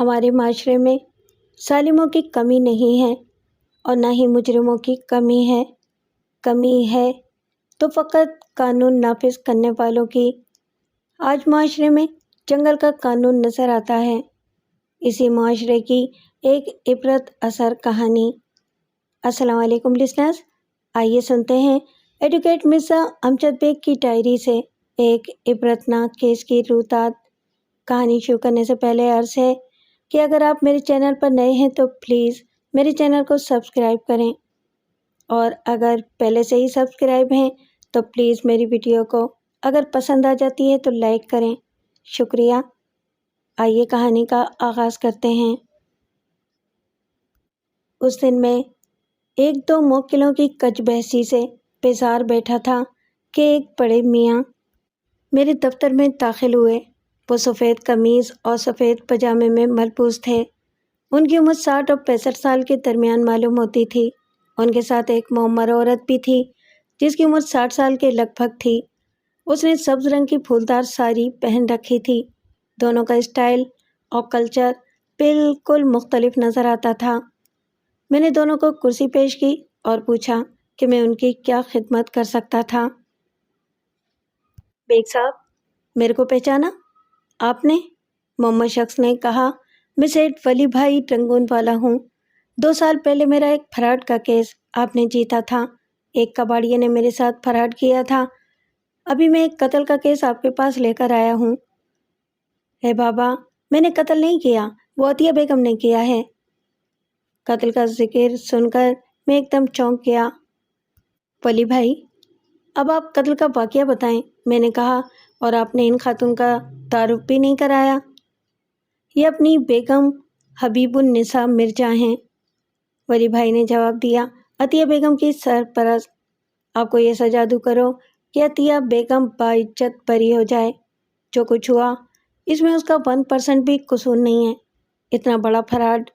ہمارے معاشرے میں ظالموں کی کمی نہیں ہے اور نہ ہی مجرموں کی کمی ہے تو فقط قانون نافذ کرنے والوں کی۔ آج معاشرے میں جنگل کا قانون نظر آتا ہے، اسی معاشرے کی ایک عبرت اثر کہانی۔ السلام علیکم لسنرز، آئیے سنتے ہیں ایڈوکیٹ مرزا امجد بیگ کی ڈائری سے ایک عبرتناک کیس کی روتات۔ کہانی شروع کرنے سے پہلے عرض ہے کہ اگر آپ میرے چینل پر نئے ہیں تو پلیز میرے چینل کو سبسکرائب کریں، اور اگر پہلے سے ہی سبسکرائب ہیں تو پلیز میری ویڈیو کو اگر پسند آ جاتی ہے تو لائک کریں، شکریہ۔ آئیے کہانی کا آغاز کرتے ہیں۔ اس دن میں ایک دو موکلوں کی کج بحثی سے بیزار بیٹھا تھا کہ ایک بڑے میاں میرے دفتر میں داخل ہوئے۔ وہ سفید قمیض اور سفید پاجامے میں ملبوس تھے۔ ان کی عمر 60 اور 65 سال کے درمیان معلوم ہوتی تھی۔ ان کے ساتھ ایک معمر عورت بھی تھی جس کی عمر 60 سال کے لگ بھگ تھی۔ اس نے سبز رنگ کی پھولدار ساڑی پہن رکھی تھی۔ دونوں کا اسٹائل اور کلچر بالکل مختلف نظر آتا تھا۔ میں نے دونوں کو کرسی پیش کی اور پوچھا کہ میں ان کی کیا خدمت کر سکتا تھا۔ بیگ صاحب، میرے کو پہچانا آپ نے؟ معمر شخص نے کہا، میں سیٹھ ولی بھائی رنگون والا ہوں۔ 2 سال پہلے میرا ایک فراڈ کا کیس آپ نے جیتا تھا۔ ایک کباڑیے نے میرے ساتھ فراڈ کیا تھا۔ ابھی میں ایک قتل کا کیس آپ کے پاس لے کر آیا ہوں۔ اے بابا، میں نے قتل نہیں کیا، وہ عطیہ بیگم نے کیا ہے۔ قتل کا ذکر سن کر میں ایک دم چونک گیا۔ ولی بھائی، اب آپ قتل کا واقعہ بتائیں، میں نے کہا، اور آپ نے ان خاتون کا تعارف بھی نہیں کرایا۔ یہ اپنی بیگم حبیب النساء مرزا ہیں، ولی بھائی نے جواب دیا۔ عطیہ بیگم کی سرپرست، آپ کو یہ سزا دو کرو کہ عطیہ بیگم باعزت بری ہو جائے۔ جو کچھ ہوا اس میں اس کا 1% بھی قصور نہیں ہے۔ اتنا بڑا فراڈ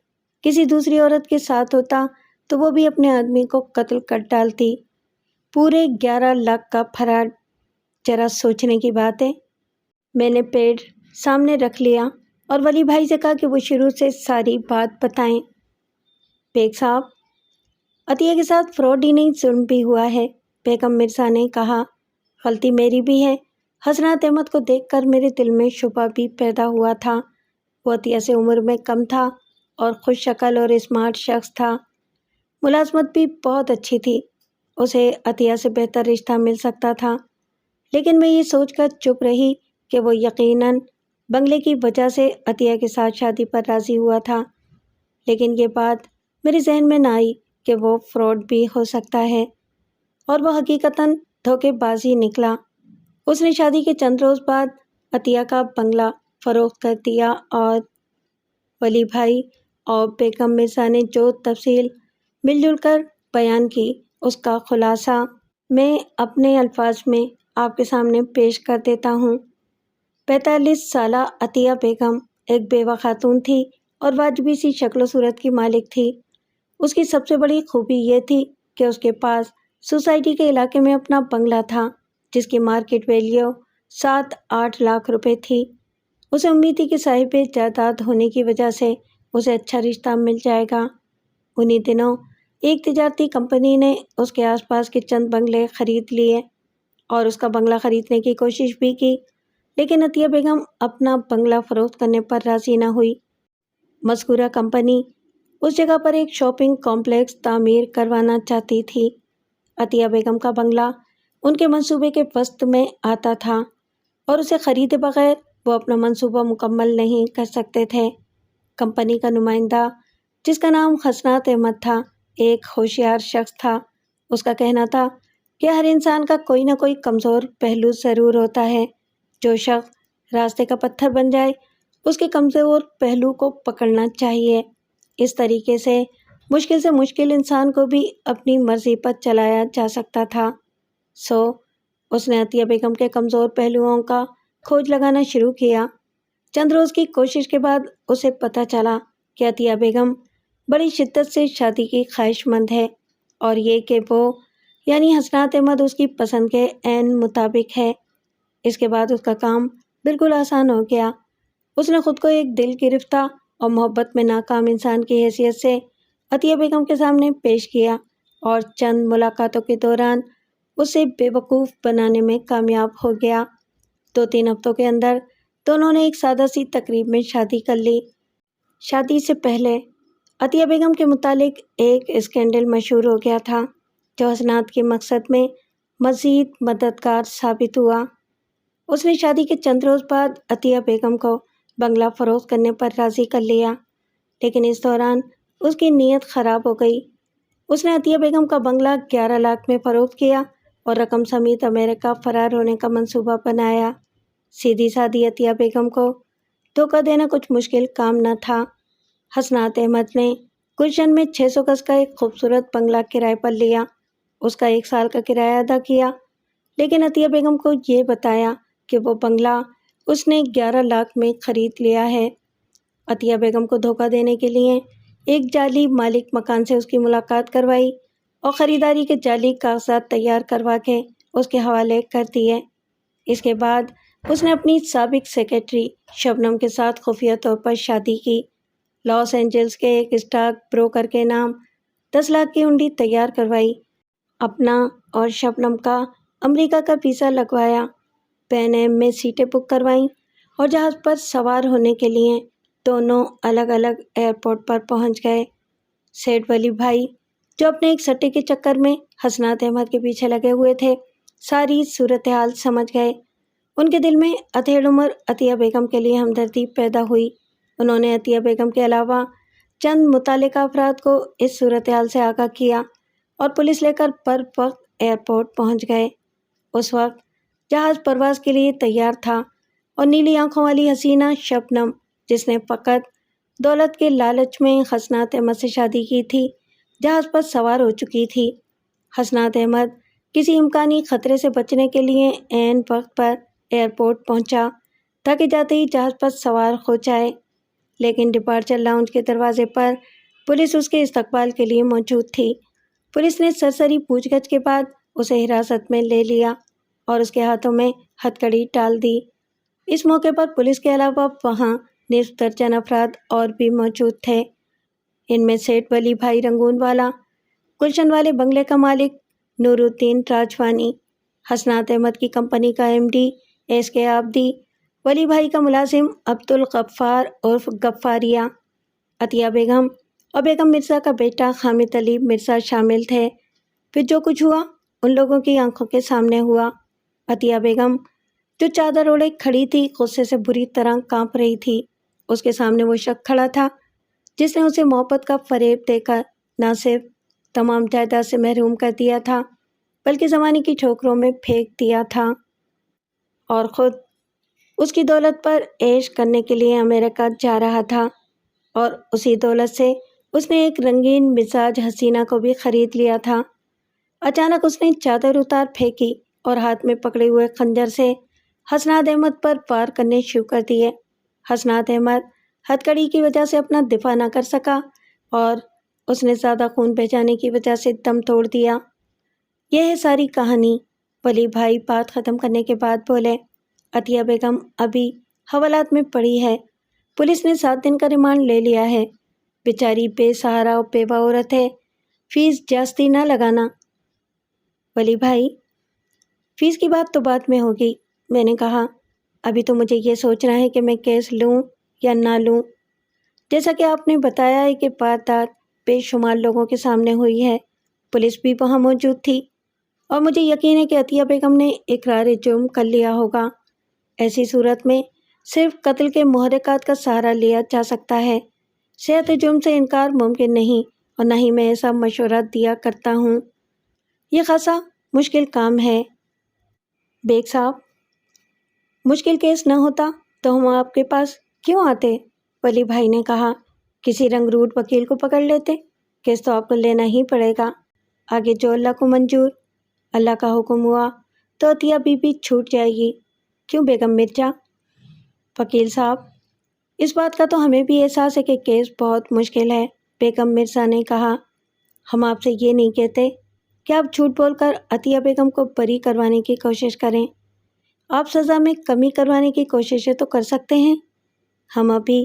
کسی دوسری عورت کے ساتھ ہوتا تو وہ بھی اپنے آدمی کو قتل کر ڈالتی۔ پورے 11 لاکھ کا فراڈ، ذرا سوچنے کی بات ہے۔ میں نے پیڈ سامنے رکھ لیا اور ولی بھائی سے کہا کہ وہ شروع سے ساری بات بتائیں۔ بیگ صاحب، عطیہ کے ساتھ فراڈ ہی نہیں، ظلم بھی ہوا ہے، بیگم مرزا نے کہا۔ غلطی میری بھی ہے۔ حسنات احمد کو دیکھ کر میرے دل میں شبہ بھی پیدا ہوا تھا۔ وہ عطیہ سے عمر میں کم تھا اور خوش شکل اور اسمارٹ شخص تھا۔ ملازمت بھی بہت اچھی تھی، اسے عطیہ سے بہتر رشتہ مل سکتا تھا۔ لیکن میں یہ سوچ کر چپ رہی کہ وہ یقیناً بنگلے کی وجہ سے عطیہ کے ساتھ شادی پر راضی ہوا تھا۔ لیکن یہ بات میرے ذہن میں نہ آئی کہ وہ فراڈ بھی ہو سکتا ہے، اور وہ حقیقتاً دھوکے بازی نکلا۔ اس نے شادی کے چند روز بعد عطیہ کا بنگلہ فروخت کر دیا، اور ولی بھائی اور بیگم مرزا نے جو تفصیل مل جل کر بیان کی اس کا خلاصہ میں اپنے الفاظ میں آپ کے سامنے پیش کر دیتا ہوں۔ 45 سالہ عطیہ بیگم ایک بیوہ خاتون تھی اور واجبی سی شکل و صورت کی مالک تھی۔ اس کی سب سے بڑی خوبی یہ تھی کہ اس کے پاس سوسائٹی کے علاقے میں اپنا بنگلہ تھا جس کی مارکیٹ ویلیو 7-8 لاکھ روپے تھی۔ اسے امید تھی کہ صاحب جائیداد ہونے کی وجہ سے اسے اچھا رشتہ مل جائے گا۔ انہی دنوں ایک تجارتی کمپنی نے اس کے آس پاس کے چند بنگلے خرید لیے اور اس کا بنگلہ خریدنے کی کوشش بھی کی، لیکن عطیہ بیگم اپنا بنگلہ فروخت کرنے پر راضی نہ ہوئی۔ مذکورہ کمپنی اس جگہ پر ایک شاپنگ کمپلیکس تعمیر کروانا چاہتی تھی۔ عطیہ بیگم کا بنگلہ ان کے منصوبے کے وسط میں آتا تھا اور اسے خریدے بغیر وہ اپنا منصوبہ مکمل نہیں کر سکتے تھے۔ کمپنی کا نمائندہ، جس کا نام حسنات احمد تھا، ایک ہوشیار شخص تھا۔ اس کا کہنا تھا کہ ہر انسان کا کوئی نہ کوئی کمزور پہلو ضرور ہوتا ہے۔ جو شخص راستے کا پتھر بن جائے اس کے کمزور پہلو کو پکڑنا چاہیے۔ اس طریقے سے مشکل انسان کو بھی اپنی مرضی پر چلایا جا سکتا تھا۔ اس نے عطیہ بیگم کے کمزور پہلوؤں کا کھوج لگانا شروع کیا۔ چند روز کی کوشش کے بعد اسے پتہ چلا کہ عطیہ بیگم بڑی شدت سے شادی کی خواہش مند ہے، اور یہ کہ وہ یعنی حسنات احمد اس کی پسند کے عین مطابق ہے۔ اس کے بعد اس کا کام بالکل آسان ہو گیا۔ اس نے خود کو ایک دل گرفتہ اور محبت میں ناکام انسان کی حیثیت سے عطیہ بیگم کے سامنے پیش کیا اور چند ملاقاتوں کے دوران اسے بے وقوف بنانے میں کامیاب ہو گیا۔ 2-3 ہفتوں کے اندر دونوں نے ایک سادہ سی تقریب میں شادی کر لی۔ شادی سے پہلے عطیہ بیگم کے متعلق ایک اسکینڈل مشہور ہو گیا تھا جو حسنات کے مقصد میں مزید مددگار ثابت ہوا۔ اس نے شادی کے چند روز بعد عطیہ بیگم کو بنگلہ فروخت کرنے پر راضی کر لیا، لیکن اس دوران اس کی نیت خراب ہو گئی۔ اس نے عطیہ بیگم کا بنگلہ 11 لاکھ میں فروخت کیا اور رقم سمیت امریکہ فرار ہونے کا منصوبہ بنایا۔ سیدھی سادی عطیہ بیگم کو دھوکہ دینا کچھ مشکل کام نہ تھا۔ حسنات احمد نے گلشن میں 600 گز کا ایک خوبصورت بنگلہ کرائے پر لیا، اس کا 1 سال کا کرایہ ادا کیا، لیکن عطیہ بیگم کو یہ بتایا کہ وہ بنگلہ اس نے 11 لاکھ میں خرید لیا ہے۔ عطیہ بیگم کو دھوکہ دینے کے لیے ایک جعلی مالک مکان سے اس کی ملاقات کروائی اور خریداری کے جعلی کاغذات تیار کروا کے اس کے حوالے کر دیے۔ اس کے بعد اس نے اپنی سابق سیکرٹری شبنم کے ساتھ خفیہ طور پر شادی کی۔ لاس اینجلس کے ایک اسٹاک بروکر کے نام 10 لاکھ کی ہنڈی تیار کروائی، اپنا اور شبنم کا امریکہ کا ویزا لگوایا، پین ایم میں سیٹیں بک کروائیں اور جہاز پر سوار ہونے کے لیے دونوں الگ الگ ایئرپورٹ پر پہنچ گئے۔ سیٹھ ولی بھائی جو اپنے ایک سٹے کے چکر میں حسنات احمد کے پیچھے لگے ہوئے تھے، ساری صورتحال سمجھ گئے۔ ان کے دل میں اتھیڑ عمر عطیہ بیگم کے لیے ہمدردی پیدا ہوئی۔ انہوں نے عطیہ بیگم کے علاوہ چند متعلقہ افراد کو اس صورتحال سے آگاہ کیا اور پولیس لے کر پر وقت ایئرپورٹ پہنچ گئے۔ اس وقت جہاز پرواز کے لیے تیار تھا اور نیلی آنکھوں والی حسینہ شبنم، جس نے فقط دولت کے لالچ میں حسنات احمد سے شادی کی تھی، جہاز پر سوار ہو چکی تھی۔ حسنات احمد کسی امکانی خطرے سے بچنے کے لیے عین وقت پر ایئرپورٹ پہنچا تاکہ جاتے ہی جہاز پر سوار ہو جائے، لیکن ڈپارچر لاؤنج کے دروازے پر پولیس اس کے استقبال کے لیے موجود تھی۔ پولیس نے سرسری پوچھ گچھ کے بعد اسے حراست میں لے لیا اور اس کے ہاتھوں میں ہتھکڑی ڈال دی۔ اس موقع پر پولیس کے علاوہ وہاں نصف درجن افراد اور بھی موجود تھے۔ ان میں سیٹھ ولی بھائی رنگون والا، گلشن والے بنگلے کا مالک نور الدین راجوانی، حسنات احمد کی کمپنی کا ایم ڈی ایس کے آبدی، ولی بھائی کا ملازم عبدالغفار عرف غفاریہ، عطیہ بیگم اور بیگم مرزا کا بیٹا حامد علی مرزا شامل تھے۔ پھر جو کچھ ہوا ان لوگوں کی آنکھوں کے سامنے ہوا۔ عطیہ بیگم جو چادر اوڑھے کھڑی تھی، غصے سے بری طرح کانپ رہی تھی۔ اس کے سامنے وہ شخص کھڑا تھا جس نے اسے محبت کا فریب دے کر نہ صرف تمام جائیداد سے محروم کر دیا تھا بلکہ زمانے کی ٹھوکروں میں پھینک دیا تھا، اور خود اس کی دولت پر عیش کرنے کے لیے امریکہ جا رہا تھا، اور اسی دولت سے اس نے ایک رنگین مزاج حسینہ کو بھی خرید لیا تھا۔ اچانک اس نے چادر اتار پھینکی اور ہاتھ میں پکڑے ہوئے خنجر سے حسنات احمد پر وار کرنے شروع کر دیے۔ حسنات احمد ہتھکڑی کی وجہ سے اپنا دفاع نہ کر سکا اور اس نے زیادہ خون بہہ کی وجہ سے دم توڑ دیا۔ یہ ہے ساری کہانی۔ ولی بھائی بات ختم کرنے کے بعد بولے، عطیہ بیگم ابھی حوالات میں پڑی ہے، پولیس نے 7 دن کا ریمانڈ لے لیا ہے، بیچاری بے سہارا اور بیوہ عورت ہے، فیس جاستی نہ لگانا۔ ولی بھائی، فیس کی بات تو بعد میں ہوگی، میں نے کہا، ابھی تو مجھے یہ سوچنا ہے کہ میں کیس لوں یا نہ لوں۔ جیسا کہ آپ نے بتایا ہے کہ واردات بے شمار لوگوں کے سامنے ہوئی ہے، پولیس بھی وہاں موجود تھی، اور مجھے یقین ہے کہ عطیہ بیگم نے اقرار جرم کر لیا ہوگا۔ ایسی صورت میں صرف قتل کے محرکات کا سہارا لیا جا سکتا ہے۔ صحت جرم سے انکار ممکن نہیں، اور نہ ہی میں ایسا مشورہ دیا کرتا ہوں۔ یہ خاصا مشکل کام ہے۔ بیگ صاحب، مشکل کیس نہ ہوتا تو ہم آپ کے پاس کیوں آتے؟ ولی بھائی نے کہا، کسی رنگ روٹ وکیل کو پکڑ لیتے، کیس تو آپ کو لینا ہی پڑے گا، آگے جو اللہ کو منظور۔ اللہ کا حکم ہوا تو عطیہ بی بی چھوٹ جائے گی، کیوں بیگم مرزا؟ وکیل صاحب، اس بات کا تو ہمیں بھی احساس ہے کہ کیس بہت مشکل ہے، بیگم مرزا نے کہا۔ ہم آپ سے یہ نہیں کہتے کہ آپ جھوٹ بول کر عطیہ بیگم کو بری کروانے کی کوشش کریں، آپ سزا میں کمی کروانے کی کوششیں تو کر سکتے ہیں۔ ہم ابھی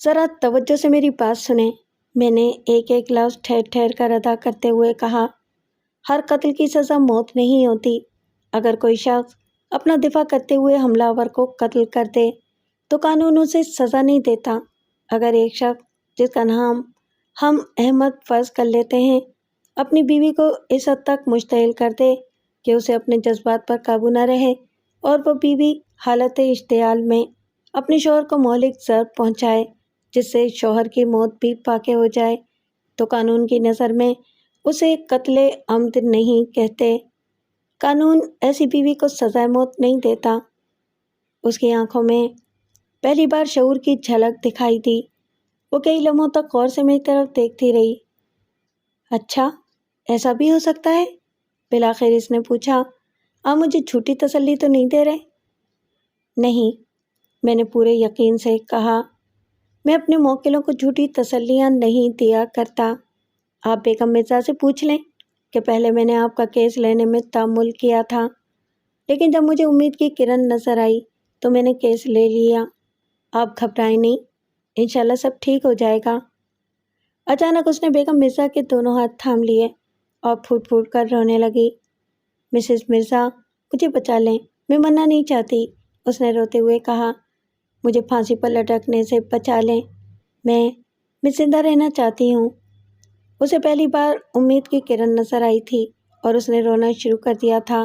ذرا توجہ سے میری بات سنیں، میں نے ایک ایک لفظ ٹھہر ٹھہر کر ادا کرتے ہوئے کہا۔ ہر قتل کی سزا موت نہیں ہوتی۔ اگر کوئی شخص اپنا دفاع کرتے ہوئے حملہ آور کو قتل کر دے تو قانون اسے سزا نہیں دیتا۔ اگر ایک شخص جس کا نام ہم احمد فرض کر لیتے ہیں اپنی بیوی کو اس حد تک مشتعل کر دے کہ اسے اپنے جذبات پر قابو نہ رہے اور وہ بیوی حالت اشتعال میں اپنے شوہر کو مہلک ضرب پہنچائے جس سے شوہر کی موت بھی پاکے ہو جائے تو قانون کی نظر میں اسے قتل عمد نہیں کہتے۔ قانون ایسی بیوی کو سزائے موت نہیں دیتا۔ اس کی آنکھوں میں پہلی بار شعور کی جھلک دکھائی دی۔ وہ کئی لمحوں تک غور سے میری طرف دیکھتی رہی۔ اچھا، ایسا بھی ہو سکتا ہے؟ بالآخر اس نے پوچھا۔ آپ مجھے جھوٹی تسلی تو نہیں دے رہے؟ نہیں، میں نے پورے یقین سے کہا۔ میں اپنے موکلوں کو جھوٹی تسلیاں نہیں دیا کرتا۔ آپ بیگم مرزا سے پوچھ لیں کہ پہلے میں نے آپ کا کیس لینے میں تامل کیا تھا، لیکن جب مجھے امید کی کرن نظر آئی تو میں نے کیس لے لیا۔ آپ گھبرائیں نہیں، انشاءاللہ سب ٹھیک ہو جائے گا۔ اچانک اس نے بیگم مرزا کے دونوں ہاتھ تھام لیے اور پھوٹ پھوٹ کر رونے لگی۔ مسز مرزا، مجھے بچا لیں، میں مرنا نہیں چاہتی، اس نے روتے ہوئے کہا۔ مجھے پھانسی پر لٹکنے سے بچا لیں، میں زندہ رہنا چاہتی ہوں۔ اسے پہلی بار امید کی کرن نظر آئی تھی اور اس نے رونا شروع کر دیا تھا،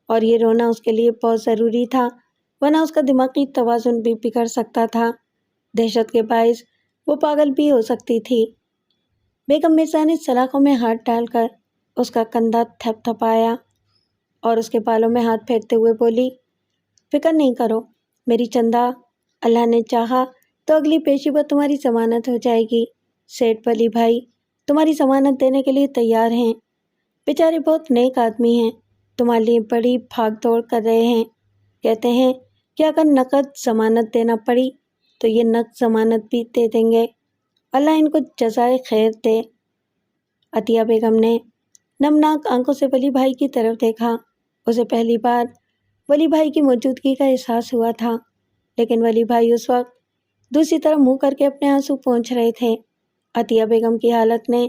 اور یہ رونا اس کے لیے بہت ضروری تھا، ورنہ اس کا دماغی توازن بھی بگڑ سکتا تھا۔ دہشت کے باعث وہ پاگل بھی ہو سکتی تھی۔ بیگم مرزا نے سلاخوں میں ہاتھ ڈال کر اس کا کندھا تھپ تھپایا اور اس کے بالوں میں ہاتھ پھیرتے ہوئے بولی، فکر نہیں کرو میری چندہ، اللہ نے چاہا تو اگلی پیشی پر تمہاری ضمانت ہو جائے گی۔ سیٹھ ولی بھائی تمہاری ضمانت دینے کے لیے تیار ہیں، بیچارے بہت نیک آدمی ہیں، تمہارے لیے بڑی بھاگ دوڑ کر رہے ہیں۔ کہتے ہیں کہ اگر نقد ضمانت دینا پڑی تو یہ نقد ضمانت بھی دے دیں گے، اللہ ان کو جزائے خیر دے۔ عطیہ بیگم نے نمناک آنکھوں سے ولی بھائی کی طرف دیکھا۔ اسے پہلی بار ولی بھائی کی موجودگی کا احساس ہوا تھا، لیکن ولی بھائی اس وقت دوسری طرف منہ کر کے اپنے آنسو پونچھ رہے تھے۔ عطیہ بیگم کی حالت نے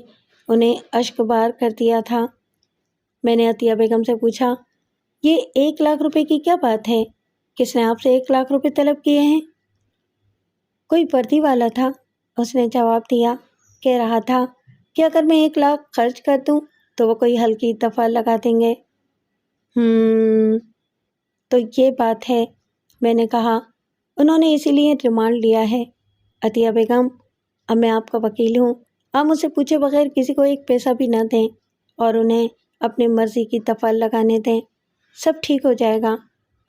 انہیں اشک بار کر دیا تھا۔ میں نے عطیہ بیگم سے پوچھا، یہ 1,00,000 روپے کی کیا بات ہے؟ کس نے آپ سے 1,00,000 روپے طلب کیے ہیں؟ کوئی وردی والا تھا، اس نے جواب دیا۔ کہہ رہا تھا کہ اگر میں 1,00,000 خرچ کر دوں تو وہ کوئی ہلکی دفعہ لگا دیں گے۔ تو یہ بات ہے، میں نے کہا، انہوں نے اسی لیے ریمانڈ لیا ہے۔ عطیہ بیگم، اب میں آپ کا وکیل ہوں، آپ مجھ سے پوچھے بغیر کسی کو ایک پیسہ بھی نہ دیں اور انہیں اپنی مرضی کی دفعہ لگانے دیں، سب ٹھیک ہو جائے گا۔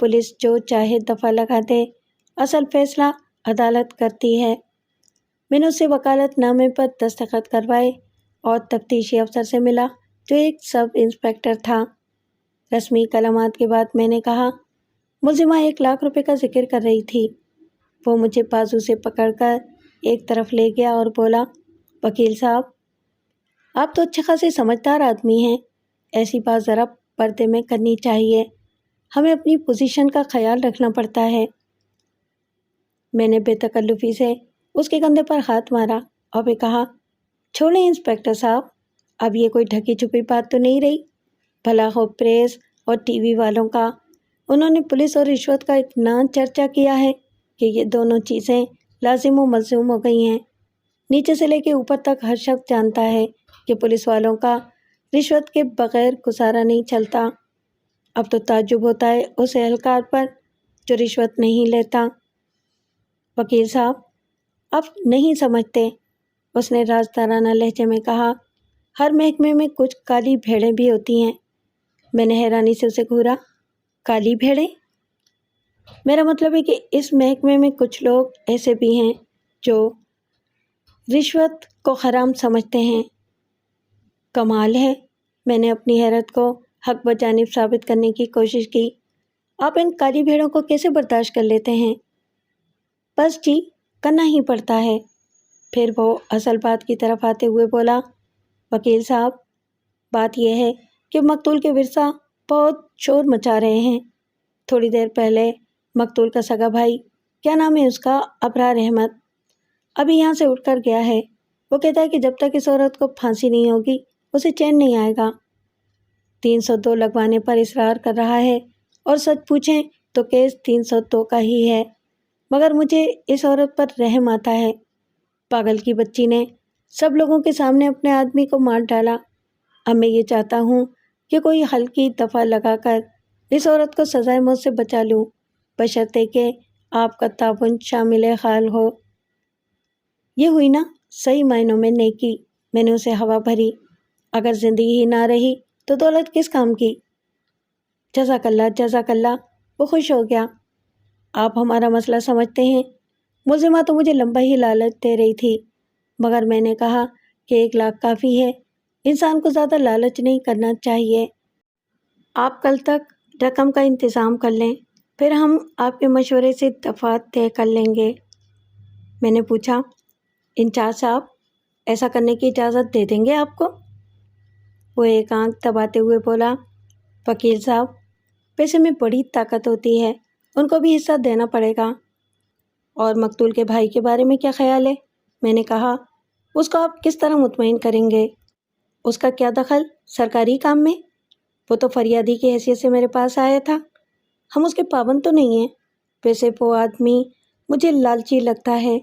پولیس جو چاہے دفعہ لگا دے، اصل فیصلہ عدالت کرتی ہے۔ میں نے اس سے وکالت نامے پر دستخط کروائے اور تفتیشی افسر سے ملا جو ایک سب انسپکٹر تھا۔ رسمی کلمات کے بعد میں نے کہا، ملزمہ 1,00,000 روپے کا ذکر کر رہی تھی۔ وہ مجھے بازو سے پکڑ کر ایک طرف لے گیا اور بولا، وکیل صاحب، آپ تو اچھے خاصے سمجھدار آدمی ہیں، ایسی بات ذرا پردے میں کرنی چاہیے، ہمیں اپنی پوزیشن کا خیال رکھنا پڑتا ہے۔ میں نے بے تکلفی سے اس کے کندھے پر ہاتھ مارا اور پھر کہا، چھوڑیں انسپکٹر صاحب، اب یہ کوئی ڈھکی چھپی بات تو نہیں رہی؟ بھلا ہو پریس اور ٹی وی والوں کا، انہوں نے پولیس اور رشوت کا اتنا چرچا کیا ہے کہ یہ دونوں چیزیں لازم و ملزوم ہو گئی ہیں۔ نیچے سے لے کے اوپر تک ہر شخص جانتا ہے کہ پولیس والوں کا رشوت کے بغیر گزارا نہیں چلتا۔ اب تو تعجب ہوتا ہے اس اہلکار پر جو رشوت نہیں لیتا۔ وکیل صاحب، آپ نہیں سمجھتے، اس نے رازدارانہ لہجے میں کہا، ہر محکمے میں کچھ کالی بھیڑیں بھی ہوتی ہیں۔ میں نے حیرانی سے اسے گھورا، کالی بھیڑیں؟ میرا مطلب ہے کہ اس محکمے میں کچھ لوگ ایسے بھی ہیں جو رشوت کو حرام سمجھتے ہیں۔ کمال ہے، میں نے اپنی حیرت کو حق بجانب ثابت کرنے کی کوشش کی۔ آپ ان کالی بھیڑوں کو کیسے برداشت کر لیتے ہیں؟ بس جی، کرنا ہی پڑتا ہے۔ پھر وہ اصل بات کی طرف آتے ہوئے بولا، وکیل صاحب، بات یہ ہے کہ مقتول کے ورثاء بہت شور مچا رہے ہیں۔ تھوڑی دیر پہلے مقتول کا سگا بھائی، کیا نام ہے اس کا، ابرار احمد، ابھی یہاں سے اٹھ کر گیا ہے۔ وہ کہتا ہے کہ جب تک اس عورت کو پھانسی نہیں ہوگی اسے چین نہیں آئے گا۔ 302 لگوانے پر اصرار کر رہا ہے، اور سچ پوچھیں تو کیس 302 کا ہی ہے، مگر مجھے اس عورت پر رحم آتا ہے۔ پاگل کی بچی نے سب لوگوں کے سامنے اپنے آدمی کو مار ڈالا۔ اب میں یہ چاہتا ہوں کہ کوئی ہلکی دفعہ لگا کر اس عورت کو سزائے موت سے بچا لوں، بشرطے کہ آپ کا تعاون شامل حال ہو۔ یہ ہوئی نا صحیح معنوں میں نیکی۔ میں نے اسے ہوا بھری۔ اگر زندگی ہی نہ رہی تو دولت کس کام کی؟ جزاک اللہ، جزاک اللہ۔ وہ خوش ہو گیا۔ آپ ہمارا مسئلہ سمجھتے ہیں۔ ملزمہ تو مجھے لمبا ہی لالچ دے رہی تھی، مگر میں نے کہا کہ 1 لاکھ کافی ہے، انسان کو زیادہ لالچ نہیں کرنا چاہیے۔ آپ کل تک رقم کا انتظام کر لیں، پھر ہم آپ کے مشورے سے دفعات طے کر لیں گے۔ میں نے پوچھا، انچارج صاحب ایسا کرنے کی اجازت دے دیں گے آپ کو؟ وہ ایک آنکھ دباتے ہوئے بولا، وکیل صاحب پیسے میں بڑی طاقت ہوتی ہے، ان کو بھی حصہ دینا پڑے گا۔ اور مقتول کے بھائی کے بارے میں کیا خیال ہے؟ میں نے کہا، اس کو آپ کس طرح مطمئن کریں گے؟ اس کا کیا دخل سرکاری کام میں؟ وہ تو فریادی کی حیثیت سے میرے پاس آیا تھا۔ ہم اس کے پابند تو نہیں ہیں۔ ویسے وہ آدمی مجھے لالچی لگتا ہے۔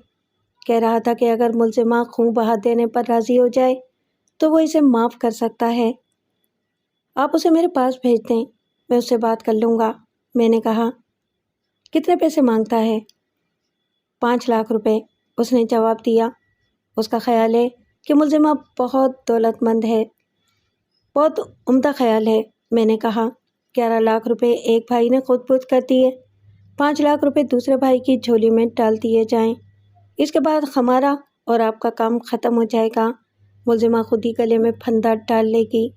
کہہ رہا تھا کہ اگر ملزمہ خون بہا دینے پر راضی ہو جائے تو وہ اسے معاف کر سکتا ہے۔ آپ اسے میرے پاس بھیج دیں، میں اس سے بات کر لوں گا۔ میں نے کہا، کتنے پیسے مانگتا ہے؟ 5 لاکھ روپے، اس نے جواب دیا۔ اس کا خیال ہے کہ ملزمہ بہت دولت مند ہے۔ بہت عمدہ خیال ہے، میں نے کہا۔ 11 لاکھ روپے ایک بھائی نے خود بخود کر دیے، 5 لاکھ روپے دوسرے بھائی کی جھولی میں ڈال دیے جائیں۔ اس کے بعد ہمارا اور آپ کا کام ختم ہو جائے گا۔ ملزمہ خود ہی گلے میں پھندا ڈال لے گی۔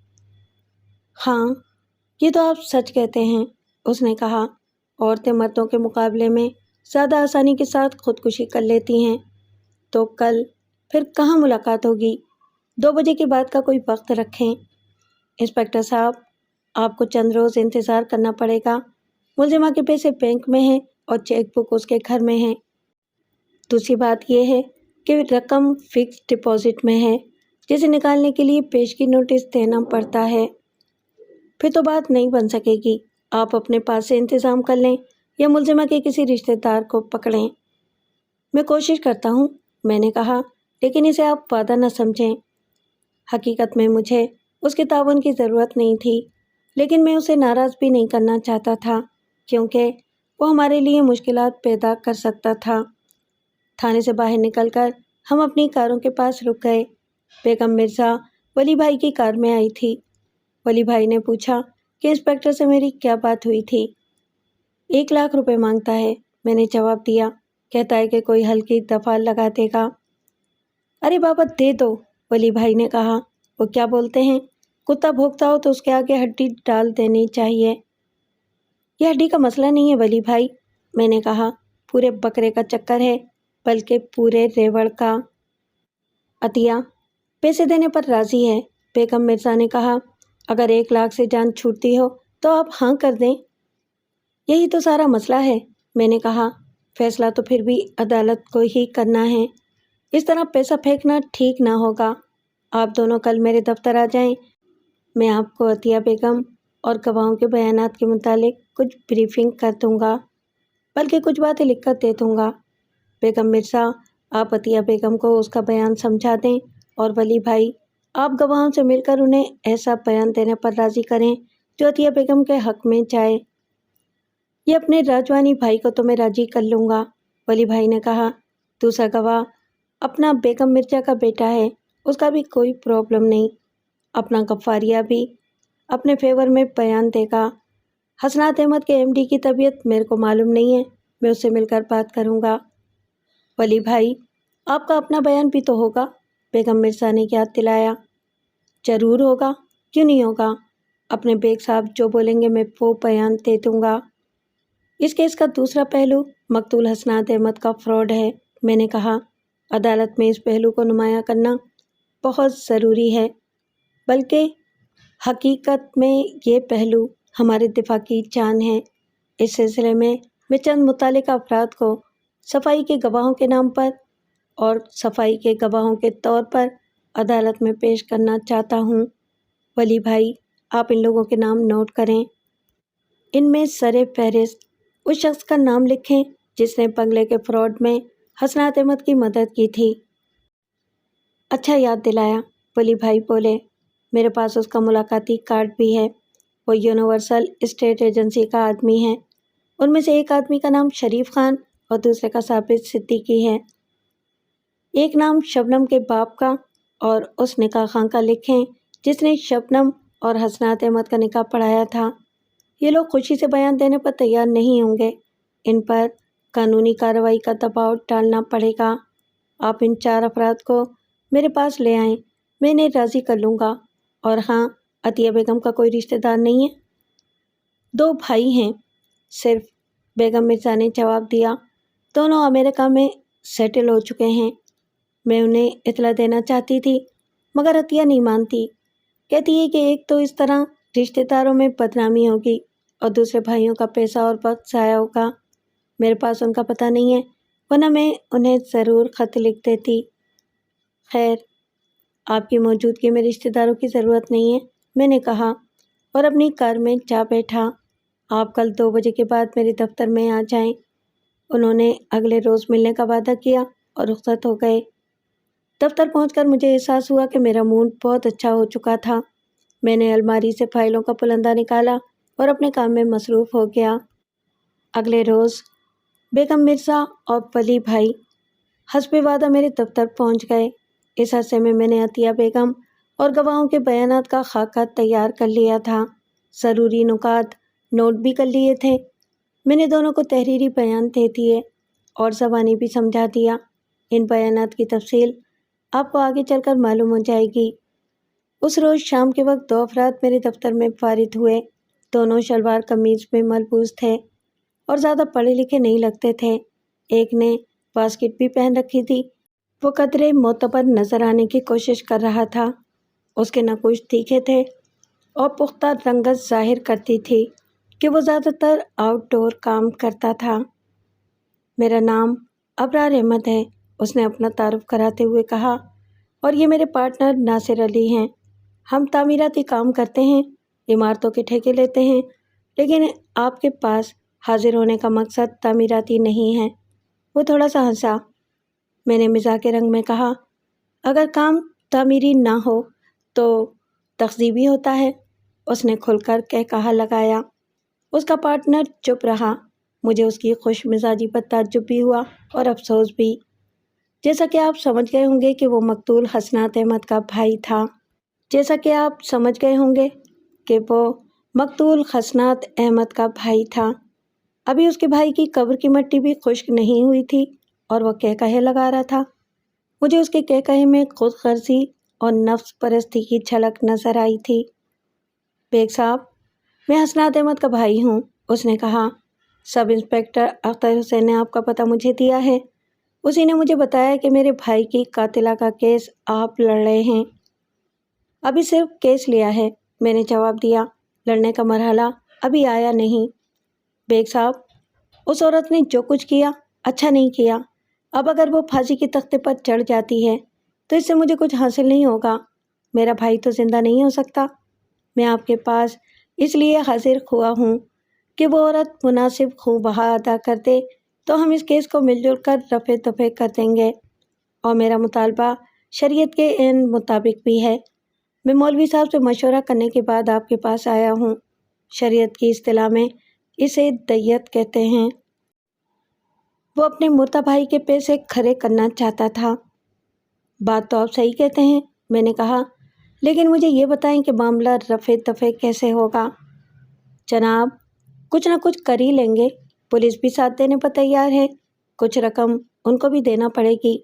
ہاں، یہ تو آپ سچ کہتے ہیں، اس نے کہا۔ عورتیں مردوں کے مقابلے میں زیادہ آسانی کے ساتھ خودکشی کر لیتی ہیں۔ تو کل پھر کہاں ملاقات ہوگی؟ 2 بجے کے بعد کا کوئی وقت رکھیں۔ انسپکٹر صاحب، آپ کو چند روز انتظار کرنا پڑے گا۔ ملزمہ کے پیسے بینک میں ہیں اور چیک بک اس کے گھر میں ہے۔ دوسری بات یہ ہے کہ رقم فکس ڈپازٹ میں ہے، جسے نکالنے کے لیے پیشگی نوٹس دینا پڑتا ہے۔ پھر تو بات نہیں بن سکے گی۔ آپ اپنے پاس سے انتظام کر لیں یا ملزمہ کے کسی رشتہ دار کو پکڑیں۔ میں کوشش کرتا ہوں، میں نے کہا، لیکن اسے آپ وعدہ نہ سمجھیں۔ حقیقت میں مجھے اس کے تعاون کی ضرورت نہیں تھی، لیکن میں اسے ناراض بھی نہیں کرنا چاہتا تھا، کیونکہ وہ ہمارے لیے مشکلات پیدا کر سکتا تھا۔ تھانے سے باہر نکل کر ہم اپنی کاروں کے پاس رک گئے۔ بیگم مرزا ولی بھائی کی کار میں آئی تھی۔ ولی بھائی نے پوچھا کہ انسپکٹر سے میری کیا بات ہوئی تھی۔ 1 لاکھ روپے مانگتا ہے، میں نے جواب دیا۔ کہتا ہے کہ کوئی ہلکی دفعہ لگا دے گا۔ ارے بابا دے دو، ولی بھائی نے کہا۔ وہ کیا بولتے ہیں، کتا بھوکتا ہو تو اس کے آگے ہڈی ڈال دینی چاہیے۔ یہ ہڈی کا مسئلہ نہیں ہے ولی بھائی، میں نے کہا، پورے بکرے کا چکر ہے، بلکہ پورے ریوڑ کا۔ عطیہ پیسے دینے پر راضی ہے، بیگم مرزا نے کہا۔ اگر 1 لاکھ سے جان چھوٹتی ہو تو آپ ہاں کر دیں۔ یہی تو سارا مسئلہ ہے، میں نے کہا۔ فیصلہ تو پھر بھی عدالت کو ہی کرنا ہے، اس طرح پیسہ پھینکنا ٹھیک نہ ہوگا۔ آپ دونوں کل میرے دفتر آ جائیں، میں آپ کو عطیہ بیگم اور گواہوں کے بیانات کے متعلق کچھ بریفنگ کر دوں گا، بلکہ کچھ باتیں لکھ کر دے دوں گا۔ بیگم مرزا، آپ عطیہ بیگم کو اس کا بیان سمجھا دیں، اور ولی بھائی، آپ گواہوں سے مل کر انہیں ایسا بیان دینے پر راضی کریں جو عطیہ بیگم کے حق میں جائے۔ یہ اپنے راجوانی بھائی کو تو میں راضی کر لوں گا، ولی بھائی نے کہا۔ دوسرا گواہ اپنا بیگم مرزا کا بیٹا ہے، اس کا بھی کوئی پرابلم نہیں، اپنا غفاریہ بھی اپنے فیور میں بیان دے گا۔ حسنات احمد کے ایم ڈی کی طبیعت میرے کو معلوم نہیں ہے، میں اس سے مل کر بات کروں گا۔ ولی بھائی، آپ کا اپنا بیان بھی تو ہوگا، بیگم مرزا نے یاد دلایا۔ ضرور ہوگا، کیوں نہیں ہوگا؟ اپنے بیگ صاحب جو بولیں گے میں وہ بیان دے دوں گا۔ اس کیس کا دوسرا پہلو مقتول حسنات احمد کا فراڈ ہے، میں نے کہا۔ عدالت میں اس پہلو کو نمایاں کرنا بہت ضروری ہے، بلکہ حقیقت میں یہ پہلو ہمارے دفاع کی جان ہے۔ اس سلسلے میں چند متعلقہ افراد کو صفائی کے گواہوں کے نام پر اور صفائی کے گواہوں کے طور پر عدالت میں پیش کرنا چاہتا ہوں۔ ولی بھائی، آپ ان لوگوں کے نام نوٹ کریں۔ ان میں سر فہرست اس شخص کا نام لکھیں جس نے بنگلے کے فراڈ میں حسنات احمد کی مدد کی تھی۔ اچھا یاد دلایا، ولی بھائی بولے، میرے پاس اس کا ملاقاتی کارڈ بھی ہے۔ وہ یونیورسل اسٹیٹ ایجنسی کا آدمی ہے۔ ان میں سے ایک آدمی کا نام شریف خان اور دوسرے کا ثابت صدیقی ہے۔ ایک نام شبنم کے باپ کا اور اس نکاح خاں کا لکھیں جس نے شبنم اور حسنات احمد کا نکاح پڑھایا تھا۔ یہ لوگ خوشی سے بیان دینے پر تیار نہیں ہوں گے۔ ان پر قانونی کارروائی کا دباؤ ڈالنا پڑے گا۔ آپ ان 4 افراد کو میرے پاس لے آئیں، میں انہیں راضی کر لوں گا۔ اور ہاں، عطیہ بیگم کا کوئی رشتہ دار نہیں ہے؟ 2 بھائی ہیں صرف، بیگم مرزا نے جواب دیا۔ دونوں امریکہ میں سیٹل ہو چکے ہیں۔ میں انہیں اطلاع دینا چاہتی تھی مگر عطیہ نہیں مانتی۔ کہتی ہے کہ ایک تو اس طرح رشتہ داروں میں بدنامی ہوگی اور دوسرے بھائیوں کا پیسہ اور وقت ضائع ہوگا۔ میرے پاس ان کا پتہ نہیں ہے، ورنہ میں انہیں ضرور خط لکھ دیتی۔ خیر، آپ کی موجودگی میں رشتہ داروں کی ضرورت نہیں ہے، میں نے کہا اور اپنی کار میں جا بیٹھا۔ آپ کل 2 بجے کے بعد میرے دفتر میں آ جائیں۔ انہوں نے اگلے روز ملنے کا وعدہ کیا اور رخصت ہو گئے۔ دفتر پہنچ کر مجھے احساس ہوا کہ میرا موڈ بہت اچھا ہو چکا تھا۔ میں نے الماری سے فائلوں کا پلندہ نکالا اور اپنے کام میں مصروف ہو گیا۔ اگلے روز بیگم مرزا اور ولی بھائی حسب وعدہ میرے دفتر پہنچ گئے۔ اس عرصے میں نے عطیہ بیگم اور گواہوں کے بیانات کا خاکہ تیار کر لیا تھا۔ ضروری نکات نوٹ بھی کر لیے تھے۔ میں نے دونوں کو تحریری بیان دے دیے اور زبانی بھی سمجھا دیا۔ ان بیانات کی تفصیل آپ کو آگے چل کر معلوم ہو جائے گی۔ اس روز شام کے وقت 2 افراد میرے دفتر میں وارد ہوئے۔ دونوں شلوار قمیض میں ملبوس تھے اور زیادہ پڑھے لکھے نہیں لگتے تھے۔ ایک نے واسکٹ بھی پہن رکھی تھی۔ وہ قدرے معتبر نظر آنے کی کوشش کر رہا تھا۔ اس کے نقوش تیکھے تھے اور پختہ رنگت ظاہر کرتی تھی کہ وہ زیادہ تر آؤٹ ڈور کام کرتا تھا۔ میرا نام ابرار احمد ہے، اس نے اپنا تعارف کراتے ہوئے کہا، اور یہ میرے پارٹنر ناصر علی ہیں۔ ہم تعمیراتی کام کرتے ہیں، عمارتوں کے ٹھیکے لیتے ہیں، لیکن آپ کے پاس حاضر ہونے کا مقصد تعمیراتی نہیں ہے۔ وہ تھوڑا سا ہنسا۔ میں نے مزاح کے رنگ میں کہا، اگر کام تعمیری نہ ہو تو تخریبی ہوتا ہے۔ اس نے کھل کر کہا لگایا۔ اس کا پارٹنر چپ رہا۔ مجھے اس کی خوش مزاجی پر تعجب بھی ہوا اور افسوس بھی۔ جیسا کہ آپ سمجھ گئے ہوں گے کہ وہ مقتول حسنات احمد کا بھائی تھا۔ ابھی اس کے بھائی کی قبر کی مٹی بھی خشک نہیں ہوئی تھی اور وہ کہے لگا رہا تھا۔ مجھے اس کے کہے میں خود غرضی اور نفس پرستی کی جھلک نظر آئی تھی۔ بیگ صاحب، میں حسنات احمد کا بھائی ہوں، اس نے کہا۔ سب انسپکٹر اختر حسین نے آپ کا پتہ مجھے دیا ہے۔ اسی نے مجھے بتایا کہ میرے بھائی کی قاتلہ کا کیس آپ لڑ رہے ہیں۔ ابھی صرف کیس لیا ہے، میں نے جواب دیا۔ لڑنے کا مرحلہ ابھی آیا نہیں۔ بیگ صاحب، اس عورت نے جو کچھ کیا اچھا نہیں کیا۔ اب اگر وہ پھانسی کی تختے پر چڑھ جاتی ہے تو اس سے مجھے کچھ حاصل نہیں ہوگا۔ میرا بھائی تو زندہ نہیں ہو سکتا۔ میں آپ کے پاس اس لیے حاضر ہوا ہوں کہ وہ عورت مناسب خوں بہا ادا کر دے تو ہم اس کیس کو مل جل کر رفع دفع کر دیں گے، اور میرا مطالبہ شریعت کے عین مطابق بھی ہے۔ میں مولوی صاحب سے مشورہ کرنے کے بعد آپ کے پاس آیا ہوں۔ شریعت کی اصطلاح میں اسے دیت کہتے ہیں۔ وہ اپنے مردہ بھائی کے پیسے کھڑے کرنا چاہتا تھا۔ بات تو آپ صحیح کہتے ہیں، میں نے کہا، لیکن مجھے یہ بتائیں کہ معاملہ رفع دفع کیسے ہوگا؟ جناب، کچھ نہ کچھ کر ہی لیں گے۔ پولیس بھی ساتھ دینے پر تیار ہے، کچھ رقم ان کو بھی دینا پڑے گی۔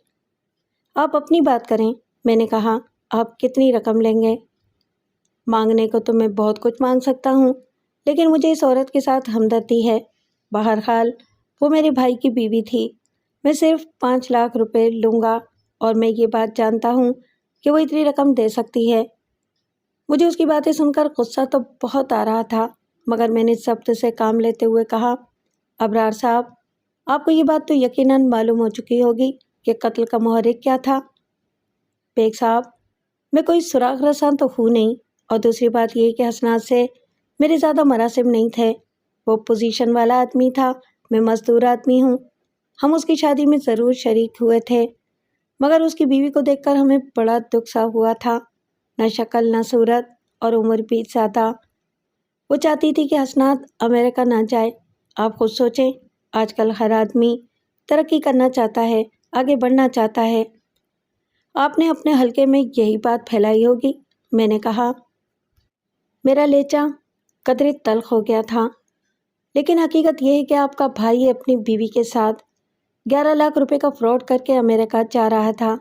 آپ اپنی بات کریں، میں نے کہا۔ آپ کتنی رقم لیں گے؟ مانگنے کو تو میں بہت کچھ مانگ سکتا ہوں، لیکن مجھے اس عورت کے ساتھ ہمدردی ہے۔ بہرحال وہ میرے بھائی کی بیوی تھی۔ میں صرف 5 لاکھ روپے لوں گا، اور میں یہ بات جانتا ہوں کہ وہ اتنی رقم دے سکتی ہے۔ مجھے اس کی باتیں سن کر غصہ تو بہت آ رہا تھا، مگر میں نے ضبط سے کام لیتے ہوئے کہا، ابرار صاحب، آپ کو یہ بات تو یقیناً معلوم ہو چکی ہوگی کہ قتل کا محرک کیا تھا؟ بیگ صاحب، میں کوئی سراغ رساں تو ہوں نہیں، اور دوسری بات یہ کہ حسنات سے میرے زیادہ مراسم نہیں تھے۔ وہ پوزیشن والا آدمی تھا، میں مزدور آدمی ہوں۔ ہم اس کی شادی میں ضرور شریک ہوئے تھے، مگر اس کی بیوی کو دیکھ کر ہمیں بڑا دکھ سا ہوا تھا، نہ شکل نہ صورت، اور عمر بھی زیادہ۔ وہ چاہتی تھی کہ حسنات امریکہ نہ جائے۔ آپ خود سوچیں، آج کل ہر آدمی ترقی کرنا چاہتا ہے، آگے بڑھنا چاہتا ہے۔ آپ نے اپنے حلقے میں یہی بات پھیلائی ہوگی، میں نے کہا۔ میرا لہجہ قدرے تلخ ہو گیا تھا، لیکن حقیقت یہ ہے کہ آپ کا بھائی اپنی بیوی کے ساتھ 11 لاکھ روپے کا فراڈ کر کے امریکہ جا رہا تھا،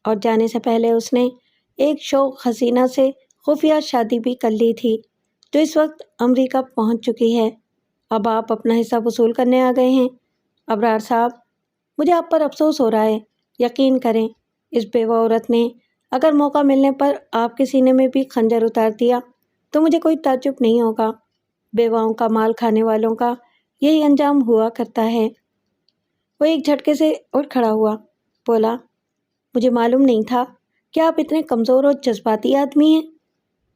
اور جانے سے پہلے اس نے ایک شوق حسینہ سے خفیہ شادی بھی کر لی تھی، جو اس وقت امریکہ پہنچ چکی ہے۔ اب آپ اپنا حصہ وصول کرنے آ گئے ہیں۔ ابرار صاحب، مجھے آپ پر افسوس ہو رہا ہے۔ یقین کریں، اس بیوہ عورت نے اگر موقع ملنے پر آپ کے سینے میں بھی خنجر اتار دیا تو مجھے کوئی تعجب نہیں ہوگا۔ بیواؤں کا مال کھانے والوں کا یہی انجام ہوا کرتا ہے۔ وہ ایک جھٹکے سے اٹھ کھڑا ہوا، بولا، مجھے معلوم نہیں تھا کہ آپ اتنے کمزور اور جذباتی آدمی ہیں،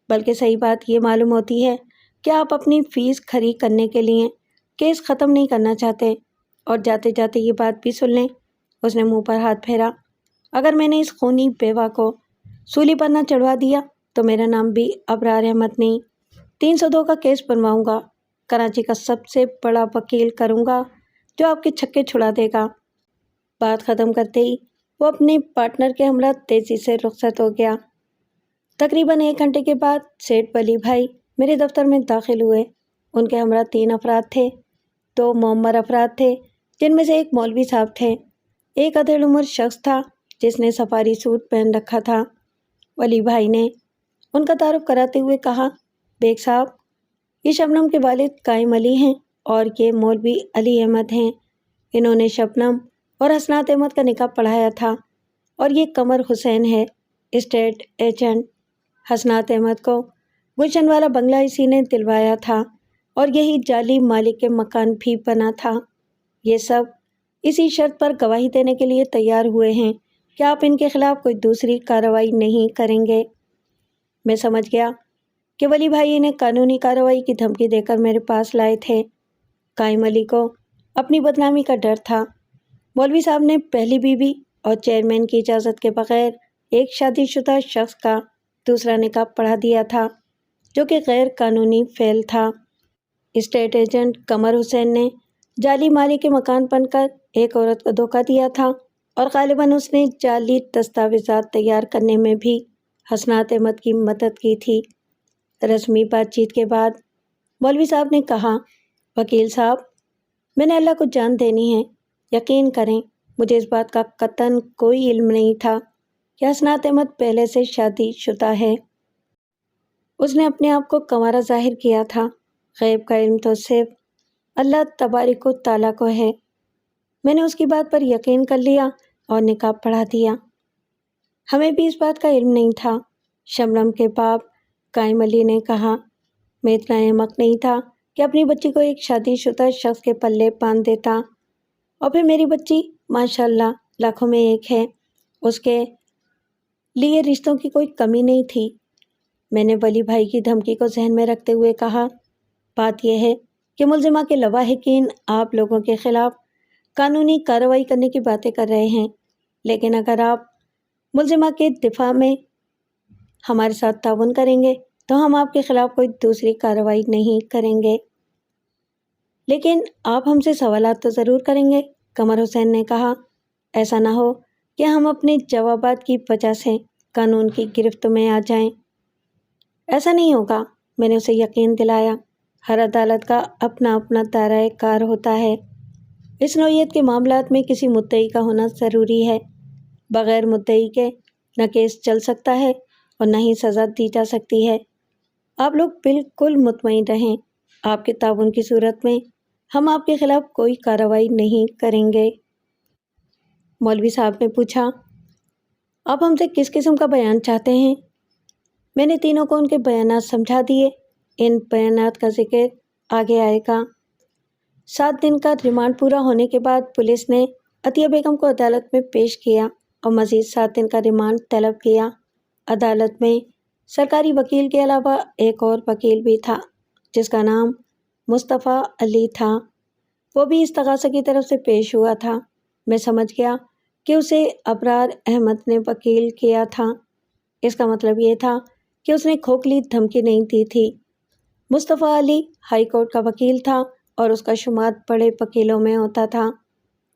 بلکہ صحیح بات یہ معلوم ہوتی ہے کہ آپ اپنی فیس کھری کرنے کے لیے کیس ختم نہیں کرنا چاہتے۔ اور جاتے جاتے یہ بات بھی سن لیں، اس نے منہ پر ہاتھ پھیرا، اگر میں نے اس خونی بیوہ کو سولی پر نہ چڑھوا دیا تو میرا نام بھی ابرار احمد نہیں۔ 302 کا کیس بنواؤں گا، کراچی کا سب سے بڑا وکیل کروں گا جو آپ کے چھکے چھڑا دے گا۔ بات ختم کرتے ہی وہ اپنے پارٹنر کے ہمراہ تیزی سے رخصت ہو گیا۔ تقریباً 1 گھنٹے کے بعد سیٹھ ولی بھائی میرے دفتر میں داخل ہوئے۔ ان کے ہمراہ 3 افراد تھے، 2 معمر افراد تھے جن میں سے ایک مولوی صاحب تھے، ایک ادھیڑ عمر شخص تھا جس نے سفاری سوٹ پہن رکھا تھا۔ ولی بھائی نے ان کا تعارف کراتے ہوئے کہا، بیگ صاحب، یہ شبنم کے والد قائم علی ہیں اور یہ مولوی علی احمد ہیں۔ انہوں نے شبنم اور حسنات احمد کا نکاح پڑھایا تھا، اور یہ قمر حسین ہے، اسٹیٹ ایجنٹ۔ حسنات احمد کو گلشن والا بنگلہ اسی نے دلوایا تھا، اور یہی جعلی مالک کے مکان بھی بنا تھا۔ یہ سب اسی شرط پر گواہی دینے کے لیے تیار ہوئے ہیں کہ آپ ان کے خلاف کوئی دوسری کارروائی نہیں کریں گے۔ میں سمجھ گیا کہ ولی بھائی انہیں قانونی کارروائی کی دھمکی دے کر میرے پاس لائے تھے۔ قائم علی کو اپنی بدنامی کا ڈر تھا۔ مولوی صاحب نے پہلی بیوی اور چیئرمین کی اجازت کے بغیر ایک شادی شدہ شخص کا دوسرا نکاح پڑھا دیا تھا، جو کہ غیر قانونی فعل تھا۔ اسٹیٹ ایجنٹ قمر حسین نے جعلی مالک کے مکان بن کر ایک عورت کو دھوکہ دیا تھا، اور غالباً اس نے جعلی دستاویزات تیار کرنے میں بھی حسنات احمد کی مدد کی تھی۔ رسمی بات چیت کے بعد مولوی صاحب نے کہا، وکیل صاحب، میں نے اللہ کو جان دینی ہے، یقین کریں مجھے اس بات کا قطعاً کوئی علم نہیں تھا کہ حسنات احمد پہلے سے شادی شدہ ہے۔ اس نے اپنے آپ کو کنوارا ظاہر کیا تھا۔ غیب کا علم تو صرف اللہ تبارک و تعالیٰ کو ہے۔ میں نے اس کی بات پر یقین کر لیا اور نکاح پڑھا دیا۔ ہمیں بھی اس بات کا علم نہیں تھا، شبنم کے باپ قائم علی نے کہا۔ میں اتنا احمق نہیں تھا کہ اپنی بچی کو ایک شادی شدہ شخص کے پلے باندھ دیتا، اور پھر میری بچی ماشاءاللہ لاکھوں میں ایک ہے، اس کے لیے رشتوں کی کوئی کمی نہیں تھی۔ میں نے ولی بھائی کی دھمکی کو ذہن میں رکھتے ہوئے کہا، بات یہ ہے کہ ملزمہ کے لواحقین آپ لوگوں کے خلاف قانونی کارروائی کرنے کی باتیں کر رہے ہیں، لیکن اگر آپ ملزمہ کے دفاع میں ہمارے ساتھ تعاون کریں گے تو ہم آپ کے خلاف کوئی دوسری کارروائی نہیں کریں گے۔ لیکن آپ ہم سے سوالات تو ضرور کریں گے، قمر حسین نے کہا۔ ایسا نہ ہو کہ ہم اپنے جوابات کی وجہ سے قانون کی گرفت میں آ جائیں۔ ایسا نہیں ہوگا، میں نے اسے یقین دلایا۔ ہر عدالت کا اپنا اپنا دائرہ کار ہوتا ہے۔ اس نوعیت کے معاملات میں کسی مدعی کا ہونا ضروری ہے۔ بغیر مدعی کے نہ کیس چل سکتا ہے اور نہ ہی سزا دی جا سکتی ہے۔ آپ لوگ بالکل مطمئن رہیں، آپ کے تعاون کی صورت میں ہم آپ کے خلاف کوئی کارروائی نہیں کریں گے۔ مولوی صاحب نے پوچھا، آپ ہم سے کس قسم کا بیان چاہتے ہیں؟ میں نے تینوں کو ان کے بیانات سمجھا دیے۔ ان بیانات کا ذکر آگے آئے گا۔ 7 دن کا ریمانڈ پورا ہونے کے بعد پولیس نے عطیہ بیگم کو عدالت میں پیش کیا اور مزید 7 دن کا ریمانڈ طلب کیا۔ عدالت میں سرکاری وکیل کے علاوہ ایک اور وکیل بھی تھا جس کا نام مصطفیٰ علی تھا، وہ بھی استغاثہ کی طرف سے پیش ہوا تھا۔ میں سمجھ گیا کہ اسے ابرار احمد نے وکیل کیا تھا۔ اس کا مطلب یہ تھا کہ اس نے کھوکھلی دھمکی نہیں دی تھی۔ مصطفیٰ علی ہائی کورٹ کا وکیل تھا اور اس کا شمار بڑے وکیلوں میں ہوتا تھا۔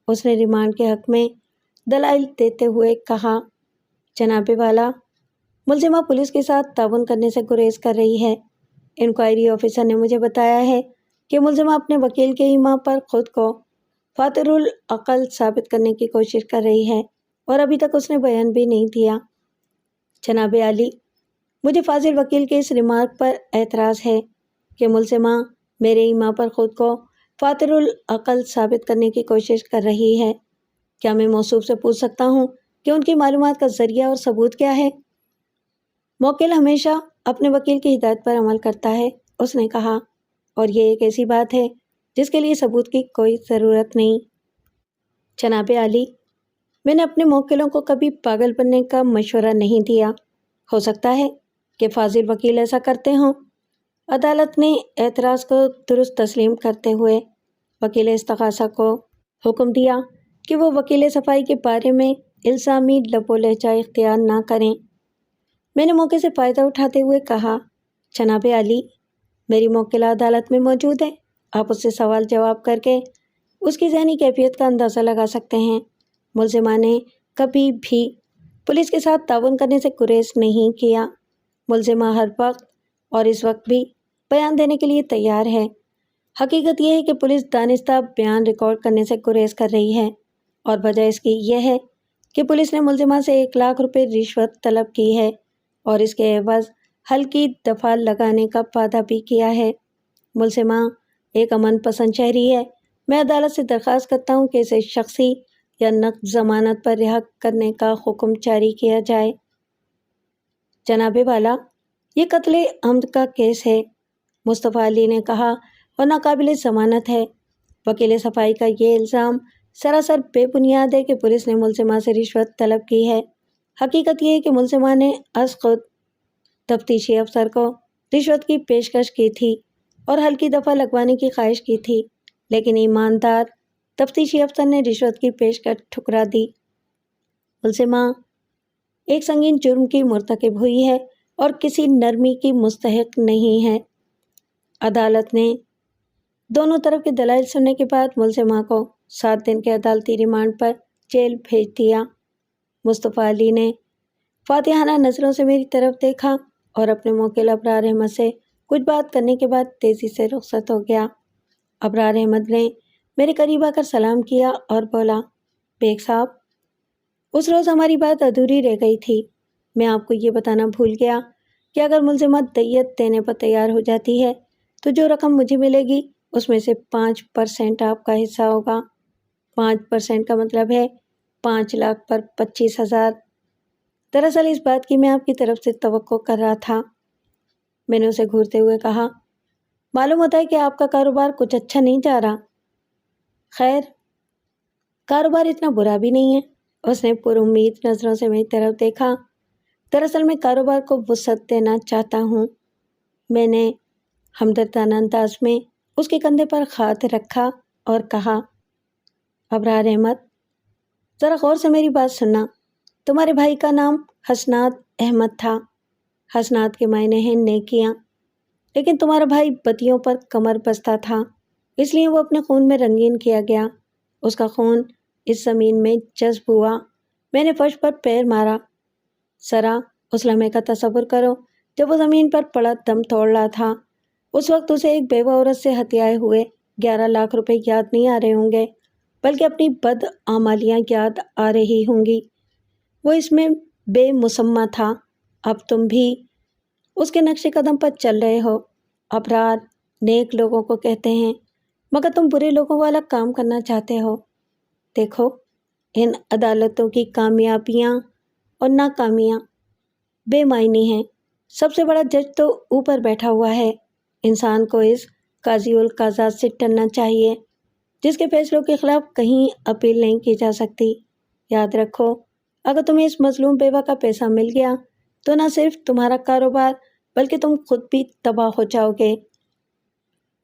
اس نے ریمانڈ کے حق میں دلائل دیتے ہوئے کہا، جناب والا، ملزمہ پولیس کے ساتھ تعاون کرنے سے گریز کر رہی ہے۔ انکوائری آفیسر نے مجھے بتایا ہے کہ ملزمہ اپنے وکیل کے ایما پر خود کو فاتر العقل ثابت کرنے کی کوشش کر رہی ہے اور ابھی تک اس نے بیان بھی نہیں دیا۔ جناب عالی، مجھے فاضل وکیل کے اس ریمارک پر اعتراض ہے کہ ملزمہ میرے ایما پر خود کو فاتر العقل ثابت کرنے کی کوشش کر رہی ہے۔ کیا میں موصوف سے پوچھ سکتا ہوں کہ ان کی معلومات کا ذریعہ اور ثبوت کیا ہے؟ موکل ہمیشہ اپنے وکیل کی ہدایت پر عمل کرتا ہے، اس نے کہا، اور یہ ایک ایسی بات ہے جس کے لیے ثبوت کی کوئی ضرورت نہیں۔ جناب عالی، میں نے اپنے موکلوں کو کبھی پاگل بننے کا مشورہ نہیں دیا۔ ہو سکتا ہے کہ فاضل وکیل ایسا کرتے ہوں۔ عدالت نے اعتراض کو درست تسلیم کرتے ہوئے وکیل استغاثہ کو حکم دیا کہ وہ وکیل صفائی کے بارے میں الزامی لب و لہجہ اختیار نہ کریں۔ میں نے موقع سے فائدہ اٹھاتے ہوئے کہا، جناب عالی، میری موکلہ عدالت میں موجود ہے، آپ اس سے سوال جواب کر کے اس کی ذہنی کیفیت کا اندازہ لگا سکتے ہیں۔ ملزمہ نے کبھی بھی پولیس کے ساتھ تعاون کرنے سے گریز نہیں کیا۔ ملزمہ ہر وقت اور اس وقت بھی بیان دینے کے لیے تیار ہے۔ حقیقت یہ ہے کہ پولیس دانستہ بیان ریکارڈ کرنے سے گریز کر رہی ہے، اور وجہ اس کی یہ ہے کہ پولیس نے ملزمہ سے 1 لاکھ روپے رشوت طلب کی ہے اور اس کے عوض ہلکی دفعہ لگانے کا وعدہ بھی کیا ہے۔ ملزمہ ایک امن پسند شہری ہے۔ میں عدالت سے درخواست کرتا ہوں کہ اسے شخصی یا نقد ضمانت پر رہا کرنے کا حکم جاری کیا جائے۔ جناب والا، یہ قتل عمد کا کیس ہے، مصطفیٰ علی نے کہا، اور ناقابل ضمانت ہے۔ وکیل صفائی کا یہ الزام سراسر بے بنیاد ہے کہ پولیس نے ملزمہ سے رشوت طلب کی ہے۔ حقیقت یہ ہے کہ ملزمہ نے از خود تفتیشی افسر کو رشوت کی پیشکش کی تھی اور ہلکی دفعہ لگوانے کی خواہش کی تھی، لیکن ایماندار تفتیشی افسر نے رشوت کی پیشکش ٹھکرا دی۔ ملزمہ ایک سنگین جرم کی مرتکب ہوئی ہے اور کسی نرمی کی مستحق نہیں ہے۔ عدالت نے دونوں طرف کے دلائل سننے کے بعد ملزمہ کو 7 دن کے عدالتی ریمانڈ پر جیل بھیج دیا۔ مصطفیٰ علی نے فاتحانہ نظروں سے میری طرف دیکھا اور اپنے موکل ابرار احمد سے کچھ بات کرنے کے بعد تیزی سے رخصت ہو گیا۔ ابرار احمد نے میرے قریب آ کر سلام کیا اور بولا، بیگ صاحب، اس روز ہماری بات ادھوری رہ گئی تھی۔ میں آپ کو یہ بتانا بھول گیا کہ اگر ملزمہ دیت دینے پر تیار ہو جاتی ہے تو جو رقم مجھے ملے گی اس میں سے 5% آپ کا حصہ ہوگا۔ 5% کا مطلب ہے 5 لاکھ پر 25,000۔ دراصل اس بات کی میں آپ کی طرف سے توقع کر رہا تھا۔ میں نے اسے گھورتے ہوئے کہا، معلوم ہوتا ہے کہ آپ کا کاروبار کچھ اچھا نہیں جا رہا۔ خیر، کاروبار اتنا برا بھی نہیں ہے۔ اس نے پر امید نظروں سے میری طرف دیکھا۔ دراصل میں کاروبار کو وسعت دینا چاہتا ہوں۔ میں نے ہمدردانہ انداز میں اس کے کندھے پر ہاتھ رکھا اور کہا، ابرار احمد، ذرا غور سے میری بات سننا۔ تمہارے بھائی کا نام حسنات احمد تھا۔ حسنات کے معنی ہیں نیکیاں، لیکن تمہارا بھائی بدیوں پر کمر بستہ تھا، اس لیے وہ اپنے خون میں رنگین کیا گیا۔ اس کا خون اس زمین میں جذب ہوا۔ میں نے فرش پر پیر مارا۔ ذرا اس لمحے کا تصور کرو جب وہ زمین پر پڑا دم توڑ رہا تھا۔ اس وقت اسے ایک بیوہ عورت سے ہتھیائے ہوئے 11 لاکھ روپے یاد نہیں آ رہے ہوں گے، بلکہ اپنی بدعمالیاں یاد آ رہی ہوں گی۔ وہ اس میں بے مسمہ تھا۔ اب تم بھی اس کے نقش قدم پر چل رہے ہو۔ ابرار نیک لوگوں کو کہتے ہیں، مگر تم برے لوگوں والا کام کرنا چاہتے ہو۔ دیکھو، ان عدالتوں کی کامیابیاں اور ناکامیاں بے معنی ہیں۔ سب سے بڑا جج تو اوپر بیٹھا ہوا ہے۔ انسان کو اس قاضی القضات سے ڈرنا چاہیے۔ جس کے فیصلوں کے خلاف کہیں اپیل نہیں کی جا سکتی۔ یاد رکھو، اگر تمہیں اس مظلوم بیوہ کا پیسہ مل گیا تو نہ صرف تمہارا کاروبار بلکہ تم خود بھی تباہ ہو جاؤ گے۔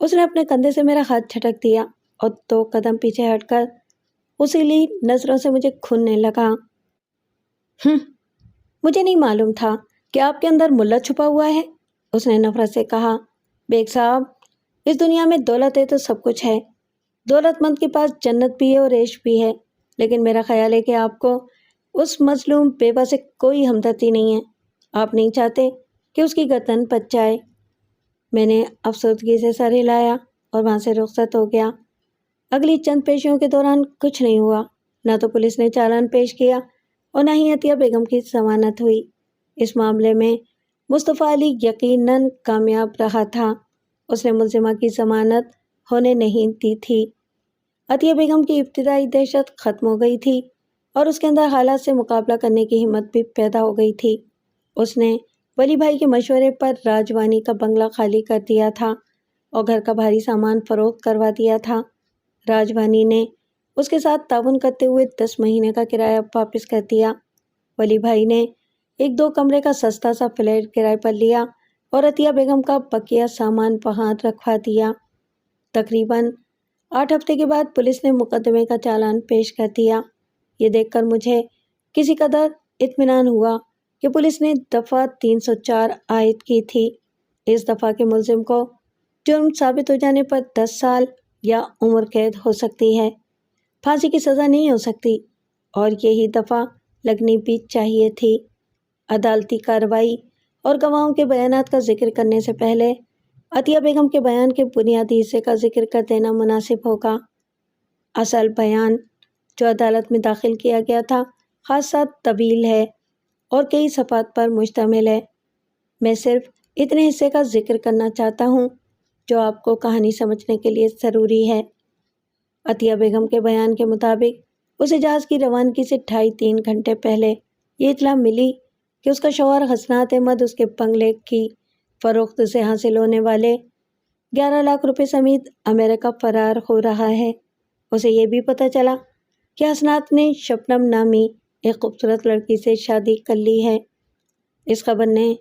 اس نے اپنے کندھے سے میرا ہاتھ جھٹک دیا اور 2 قدم پیچھے ہٹ کر اصیلی نظروں سے مجھے کھوننے لگا۔ مجھے نہیں معلوم تھا کہ آپ کے اندر ملا چھپا ہوا ہے، اس نے نفرت سے کہا۔ بیگ صاحب، اس دنیا میں دولت ہے تو سب کچھ ہے۔ دولت مند کے پاس جنت بھی ہے اور عیش بھی ہے، لیکن میرا خیال ہے کہ آپ کو اس مظلوم بیوہ سے کوئی ہمدردی نہیں ہے۔ آپ نہیں چاہتے کہ اس کی گردن بچ جائے۔ میں نے افسردگی سے سر ہلایا اور وہاں سے رخصت ہو گیا۔ اگلی چند پیشیوں کے دوران کچھ نہیں ہوا، نہ تو پولیس نے چالان پیش کیا اور نہ ہی عطیہ بیگم کی ضمانت ہوئی۔ اس معاملے میں مصطفیٰ علی یقیناً کامیاب رہا تھا۔ اس نے ملزمہ کی ضمانت ہونے نہیں دی تھی۔ عطیہ بیگم کی ابتدائی دہشت ختم ہو گئی تھی اور اس کے اندر حالات سے مقابلہ کرنے کی ہمت بھی پیدا ہو گئی تھی۔ اس نے ولی بھائی کے مشورے پر راجوانی کا بنگلہ خالی کر دیا تھا اور گھر کا بھاری سامان فروخت کروا دیا تھا۔ راجوانی نے اس کے ساتھ تعاون کرتے ہوئے 10 مہینے کا کرایہ واپس کر دیا۔ ولی بھائی نے ایک 2 کمرے کا سستا سا فلیٹ کرائے پر لیا اور عطیہ بیگم کا بقیہ سامان وہاں رکھوا دیا۔ تقریباً 8 ہفتے کے بعد پولیس نے مقدمے کا چالان پیش کر دیا۔ یہ دیکھ کر مجھے کسی قدر اطمینان ہوا کہ پولیس نے دفعہ 304 عائد کی تھی۔ اس دفعہ کے ملزم کو جرم ثابت ہو جانے پر 10 سال یا عمر قید ہو سکتی ہے، پھانسی کی سزا نہیں ہو سکتی، اور یہی دفعہ لگنی بھی چاہیے تھی۔ عدالتی کارروائی اور گواہوں کے بیانات کا ذکر کرنے سے پہلے عطیہ بیگم کے بیان کے بنیادی حصے کا ذکر کر دینا مناسب ہوگا۔ اصل بیان جو عدالت میں داخل کیا گیا تھا خاصا طویل ہے اور کئی صفحات پر مشتمل ہے۔ میں صرف اتنے حصے کا ذکر کرنا چاہتا ہوں جو آپ کو کہانی سمجھنے کے لیے ضروری ہے۔ عطیہ بیگم کے بیان کے مطابق اسے جہاز کی روانگی سے 2.5-3 گھنٹے پہلے یہ اطلاع ملی کہ اس کا شوہر حسنات احمد اس کے بنگلے کی فروخت سے حاصل ہونے والے 11 لاکھ روپے سمیت امریکہ فرار ہو رہا ہے۔ اسے یہ بھی پتہ چلا کہ حسنات نے شبنم نامی ایک خوبصورت لڑکی سے شادی کر لی ہے۔ اس خبر نے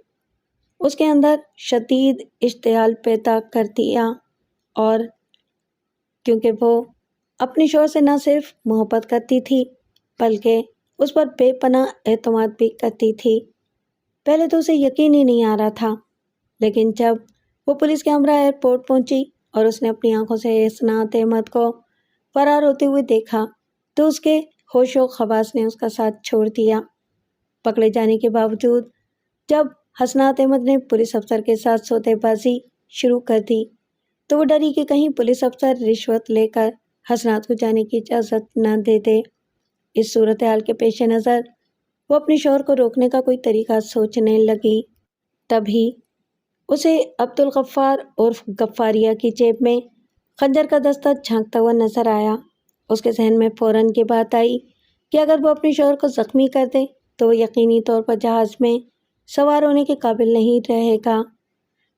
اس کے اندر شدید اشتعال پیدا کر دیا، اور کیونکہ وہ اپنے شوہر سے نہ صرف محبت کرتی تھی بلکہ اس پر بے پناہ اعتماد بھی کرتی تھی۔ پہلے تو اسے یقین ہی نہیں آ رہا تھا، لیکن جب وہ پولیس کے ہمراہ ایئرپورٹ پہنچی اور اس نے اپنی آنکھوں سے حسنات احمد کو فرار ہوتے ہوئے دیکھا تو اس کے ہوش و حواس نے اس کا ساتھ چھوڑ دیا۔ پکڑے جانے کے باوجود جب حسنات احمد نے پولیس افسر کے ساتھ سودے بازی شروع کر دی تو وہ ڈری کہ کہیں پولیس افسر رشوت لے کر حسنات کو جانے کی اجازت نہ دے دے۔ اس صورتحال کے پیش نظر وہ اپنے شوہر کو روکنے کا کوئی طریقہ سوچنے لگی۔ تبھی اسے عبدالغفار عرف غفاریہ کی جیب میں خنجر کا دستہ جھانکتا ہوا نظر آیا۔ اس کے ذہن میں فوراً یہ بات آئی کہ اگر وہ اپنے شوہر کو زخمی کر دے تو وہ یقینی طور پر جہاز میں سوار ہونے کے قابل نہیں رہے گا۔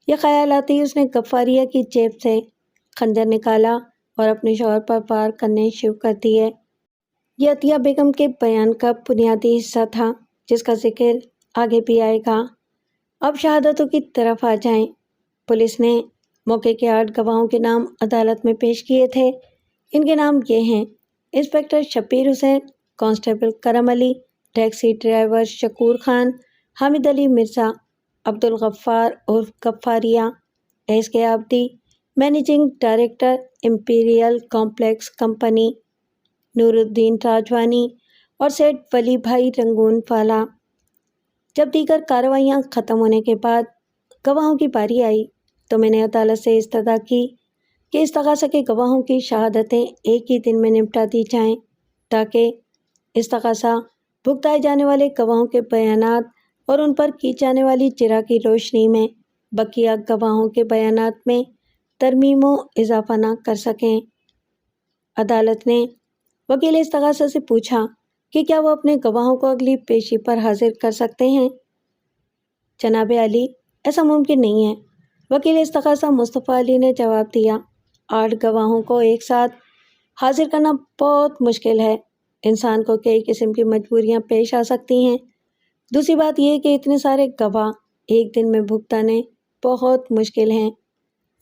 یہ خیال آتے ہی اس نے غفاریہ کی جیب سے خنجر نکالا اور اپنے شوہر پر وار کرنے شروع کر دیے۔ یہ عطیہ بیگم کے بیان کا بنیادی حصہ تھا جس کا ذکر آگے بھی آئے گا۔ اب شہادتوں کی طرف آ جائیں۔ پولیس نے موقع کے 8 گواہوں کے نام عدالت میں پیش کیے تھے۔ ان کے نام یہ ہیں: inspector Shabbir Hussain, constable Karam Ali, taxi driver Shakoor Khan, Hamid Ali Mirza, Abdul Ghaffar عرف Ghaffariya, S K Abidi, managing director imperial complex company, Nooruddin Rajwani اور سیٹھ ولی بھائی رنگون والا۔ جب دیگر کارروائیاں ختم ہونے کے بعد گواہوں کی باری آئی تو میں نے عدالت سے استدعا کی کہ استغاثہ کے گواہوں کی شہادتیں ایک ہی دن میں نمٹا دی جائیں تاکہ استغاثہ بھگتائے جانے والے گواہوں کے بیانات اور ان پر کی جانے والی جرح کی روشنی میں بقیہ گواہوں کے بیانات میں ترمیم و اضافہ نہ کر سکیں۔ عدالت نے وکیل استغاثہ سے پوچھا کہ کیا وہ اپنے گواہوں کو اگلی پیشی پر حاضر کر سکتے ہیں؟ جناب علی، ایسا ممکن نہیں ہے، وکیل استغاثہ مصطفیٰ علی نے جواب دیا۔ 8 گواہوں کو ایک ساتھ حاضر کرنا بہت مشکل ہے۔ انسان کو کئی قسم کی مجبوریاں پیش آ سکتی ہیں۔ دوسری بات یہ کہ اتنے سارے گواہ ایک دن میں بھگتانے بہت مشکل ہیں،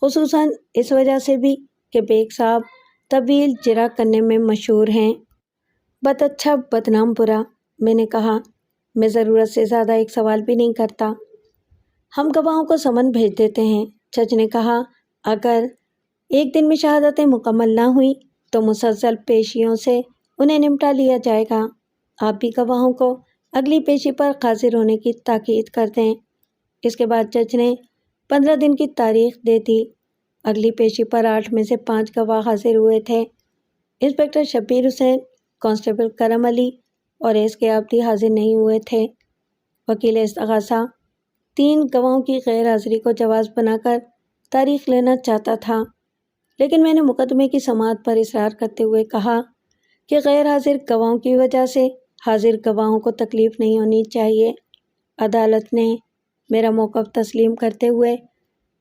خصوصاً اس وجہ سے بھی کہ بیگ صاحب طویل جرا کرنے میں مشہور ہیں۔ بد اچھا بدنام برا، میں نے کہا۔ میں ضرورت سے زیادہ ایک سوال بھی نہیں کرتا۔ ہم گواہوں کو سمن بھیج دیتے ہیں، جج نے کہا۔ اگر ایک دن میں شہادتیں مکمل نہ ہوئی تو مسلسل پیشیوں سے انہیں نمٹا لیا جائے گا۔ آپ بھی گواہوں کو اگلی پیشی پر حاضر ہونے کی تاکید کر دیں۔ اس کے بعد جج نے 15 دن کی تاریخ دے دی۔ اگلی پیشی پر 8 میں سے 5 گواہ حاضر ہوئے تھے۔ انسپکٹر شبیر حسین، کانسٹیبل کرم علی اور ایس کے عابدی حاضر نہیں ہوئے تھے۔ وکیل استغاثہ 3 گواہوں کی غیر حاضری کو جواز بنا کر تاریخ لینا چاہتا تھا، لیکن میں نے مقدمے کی سماعت پر اصرار کرتے ہوئے کہا کہ غیر حاضر گواہوں کی وجہ سے حاضر گواہوں کو تکلیف نہیں ہونی چاہیے۔ عدالت نے میرا موقف تسلیم کرتے ہوئے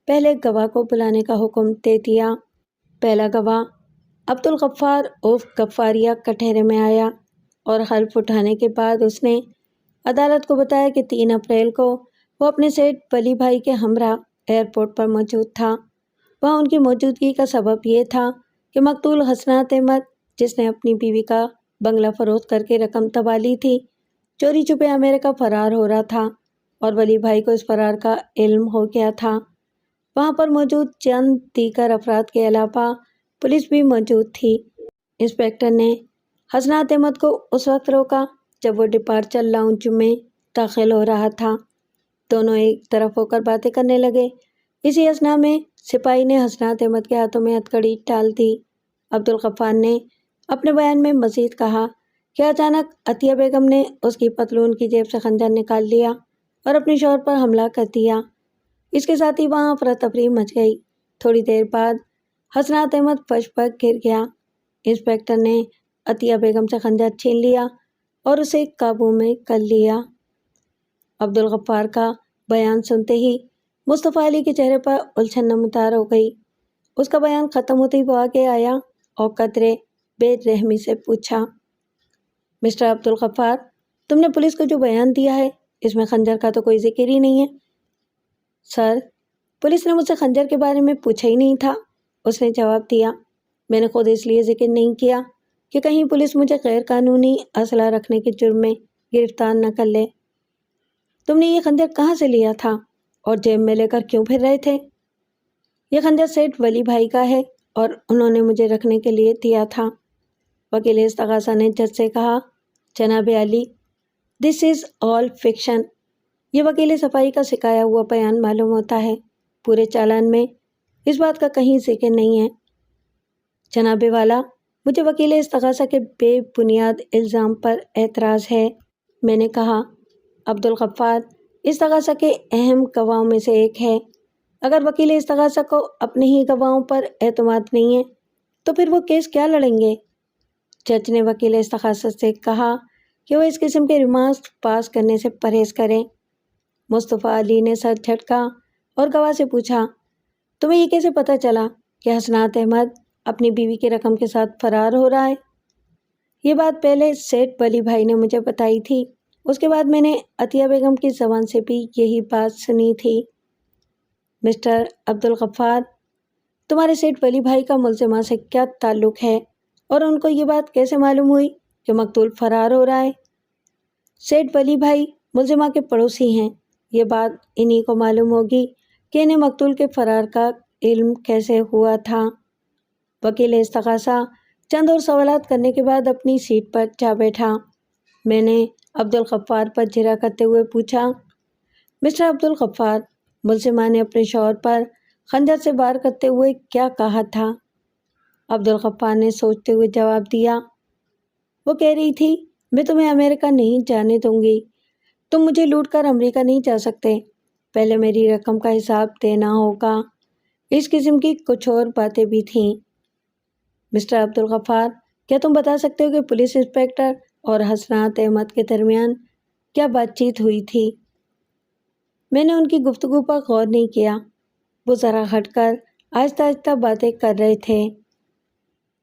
پہلے گواہ کو بلانے کا حکم دے دیا۔ پہلا گواہ عبدالغفار عرف غفاریہ کٹہرے میں آیا اور حلف اٹھانے کے بعد اس نے عدالت کو بتایا کہ 3 اپریل کو وہ اپنے سیٹ ولی بھائی کے ہمراہ ایئرپورٹ پر موجود تھا۔ وہاں ان کی موجودگی کا سبب یہ تھا کہ مقتول حسنات احمد، جس نے اپنی بیوی کا بنگلہ فروخت کر کے رقم تباہ لی تھی، چوری چھپے امریکہ فرار ہو رہا تھا اور ولی بھائی کو اس فرار کا علم ہو گیا تھا۔ وہاں پر موجود چند دیگر افراد کے علاوہ پولیس بھی موجود تھی۔ انسپکٹر نے حسنات احمد کو اس وقت روکا جب وہ ڈپارچر لاؤنج میں داخل ہو رہا تھا۔ دونوں ایک طرف ہو کر باتیں کرنے لگے۔ اسی اثنا میں سپاہی نے حسنات احمد کے ہاتھوں میں ہتھکڑی ڈال دی۔ عبدالغفار نے اپنے بیان میں مزید کہا کہ اچانک عطیہ بیگم نے اس کی پتلون کی جیب سے خنجر نکال لیا اور اپنے شوہر پر حملہ کر دیا۔ اس کے ساتھ ہی وہاں افراتفری مچ گئی۔ تھوڑی دیر بعد حسنات احمد فرش پر گر گیا۔ انسپکٹر نے عطیہ بیگم سے خنجر چھین لیا اور اسے قابو میں کر لیا۔ عبدالغفار کا بیان سنتے ہی مصطفیٰ علی کے چہرے پر الجھن نمودار ہو گئی۔ اس کا بیان ختم ہوتے ہی وہ آگے آیا اور قدرے بے رحمی سے پوچھا، مسٹر عبدالغفار، تم نے پولیس کو جو بیان دیا ہے اس میں خنجر کا تو کوئی ذکر ہی نہیں ہے۔ سر، پولیس نے مجھ سے خنجر کے بارے میں پوچھا ہی نہیں تھا، اس نے جواب دیا۔ میں نے خود اس لیے ذکر نہیں کیا کہ کہیں پولیس مجھے غیر قانونی اسلحہ رکھنے کے جرم میں گرفتار نہ کر لے۔ تم نے یہ خنجر کہاں سے لیا تھا اور جیب میں لے کر کیوں پھر رہے تھے؟ یہ خنجر سیٹ ولی بھائی کا ہے اور انہوں نے مجھے رکھنے کے لیے دیا تھا۔ وکیل استغاثہ نے جج سے کہا، جناب علی، دس از آل فکشن۔ یہ وکیل صفائی کا سکھایا ہوا بیان معلوم ہوتا ہے۔ پورے چالان میں اس بات کا کہیں ذکر نہیں ہے۔ جناب والا، مجھے وکیل استغاثہ کے بے بنیاد الزام پر اعتراض ہے، میں نے کہا۔ عبدالغفار استغاثہ کے اہم گواہوں میں سے ایک ہے۔ اگر وکیل استغاثہ کو اپنے ہی گواہوں پر اعتماد نہیں ہے تو پھر وہ کیس کیا لڑیں گے؟ جج نے وکیل استغاثہ سے کہا کہ وہ اس قسم کے ریمارکس پاس کرنے سے پرہیز کریں۔ مصطفیٰ علی نے سر جھٹکا اور گواہ سے پوچھا، تمہیں یہ کیسے پتہ چلا کہ حسنات احمد اپنی بیوی کی رقم کے ساتھ فرار ہو رہا ہے؟ یہ بات پہلے سیٹ ولی بھائی نے مجھے بتائی تھی، اس کے بعد میں نے عطیہ بیگم کی زبان سے بھی یہی بات سنی تھی۔ مسٹر عبدالغفار، تمہارے سیٹ ولی بھائی کا ملزمہ سے کیا تعلق ہے اور ان کو یہ بات کیسے معلوم ہوئی کہ مقتول فرار ہو رہا ہے؟ سیٹ ولی بھائی ملزمہ کے پڑوسی ہیں۔ یہ بات انہی کو معلوم ہوگی کہ انہیں مقتول کے فرار کا علم کیسے ہوا تھا۔ وکیل استغاثہ چند اور سوالات کرنے کے بعد اپنی سیٹ پر جا بیٹھا۔ میں نے عبدالغفار پر جرا کرتے ہوئے پوچھا، مسٹر عبدالغفار، ملزمہ نے اپنے شوہر پر خنجر سے وار کرتے ہوئے کیا کہا تھا؟ عبدالغفار نے سوچتے ہوئے جواب دیا، وہ کہہ رہی تھی، میں تمہیں امریکہ نہیں جانے دوں گی، تم مجھے لوٹ کر امریکہ نہیں جا سکتے، پہلے میری رقم کا حساب دینا ہوگا۔ اس قسم کی کچھ اور باتیں بھی تھیں۔ مسٹر عبدالغفار، کیا تم بتا سکتے ہو کہ پولیس انسپکٹر اور حسنات احمد کے درمیان کیا بات چیت ہوئی تھی؟ میں نے ان کی گفتگو پر غور نہیں کیا۔ وہ ذرا ہٹ کر آہستہ آہستہ باتیں کر رہے تھے۔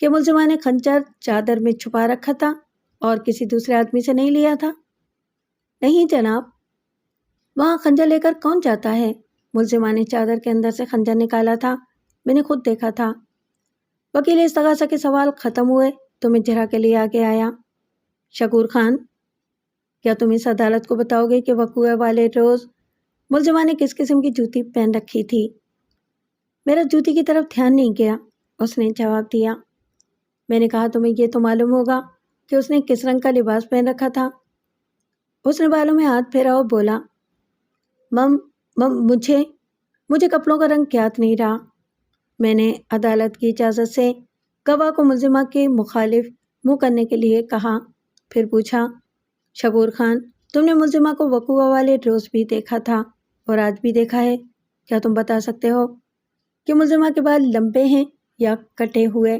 کہ ملزمہ نے خنجر چادر میں چھپا رکھا تھا اور کسی دوسرے آدمی سے نہیں لیا تھا؟ نہیں جناب۔ وہاں خنجر لے کر کون جاتا ہے؟ ملزمہ نے چادر کے اندر سے خنجر نکالا تھا، میں نے خود دیکھا تھا۔ وکیل استغاثہ کے سوال ختم ہوئے تو میں جرا کے لیے آگے آیا۔ شکور خان، کیا تم اس عدالت کو بتاؤ گے کہ وقوع والے روز ملزمہ نے کس قسم کی جوتی پہن رکھی تھی؟ میرا جوتی کی طرف دھیان نہیں گیا، اس نے جواب دیا۔ میں نے کہا تمہیں یہ تو معلوم ہوگا کہ اس نے کس رنگ کا لباس پہن رکھا تھا؟ اس نے بالوں میں ہاتھ پھیرا اور بولا، مجھے کپڑوں کا رنگ یاد نہیں رہا۔ میں نے عدالت کی اجازت سے گواہ کو ملزمہ کے مخالف منہ کرنے کے لیے کہا، پھر پوچھا، شکور خان، تم نے ملزمہ کو وقوع والے روز بھی دیکھا تھا اور آج بھی دیکھا ہے، کیا تم بتا سکتے ہو کہ ملزمہ کے بال لمبے ہیں یا کٹے ہوئے؟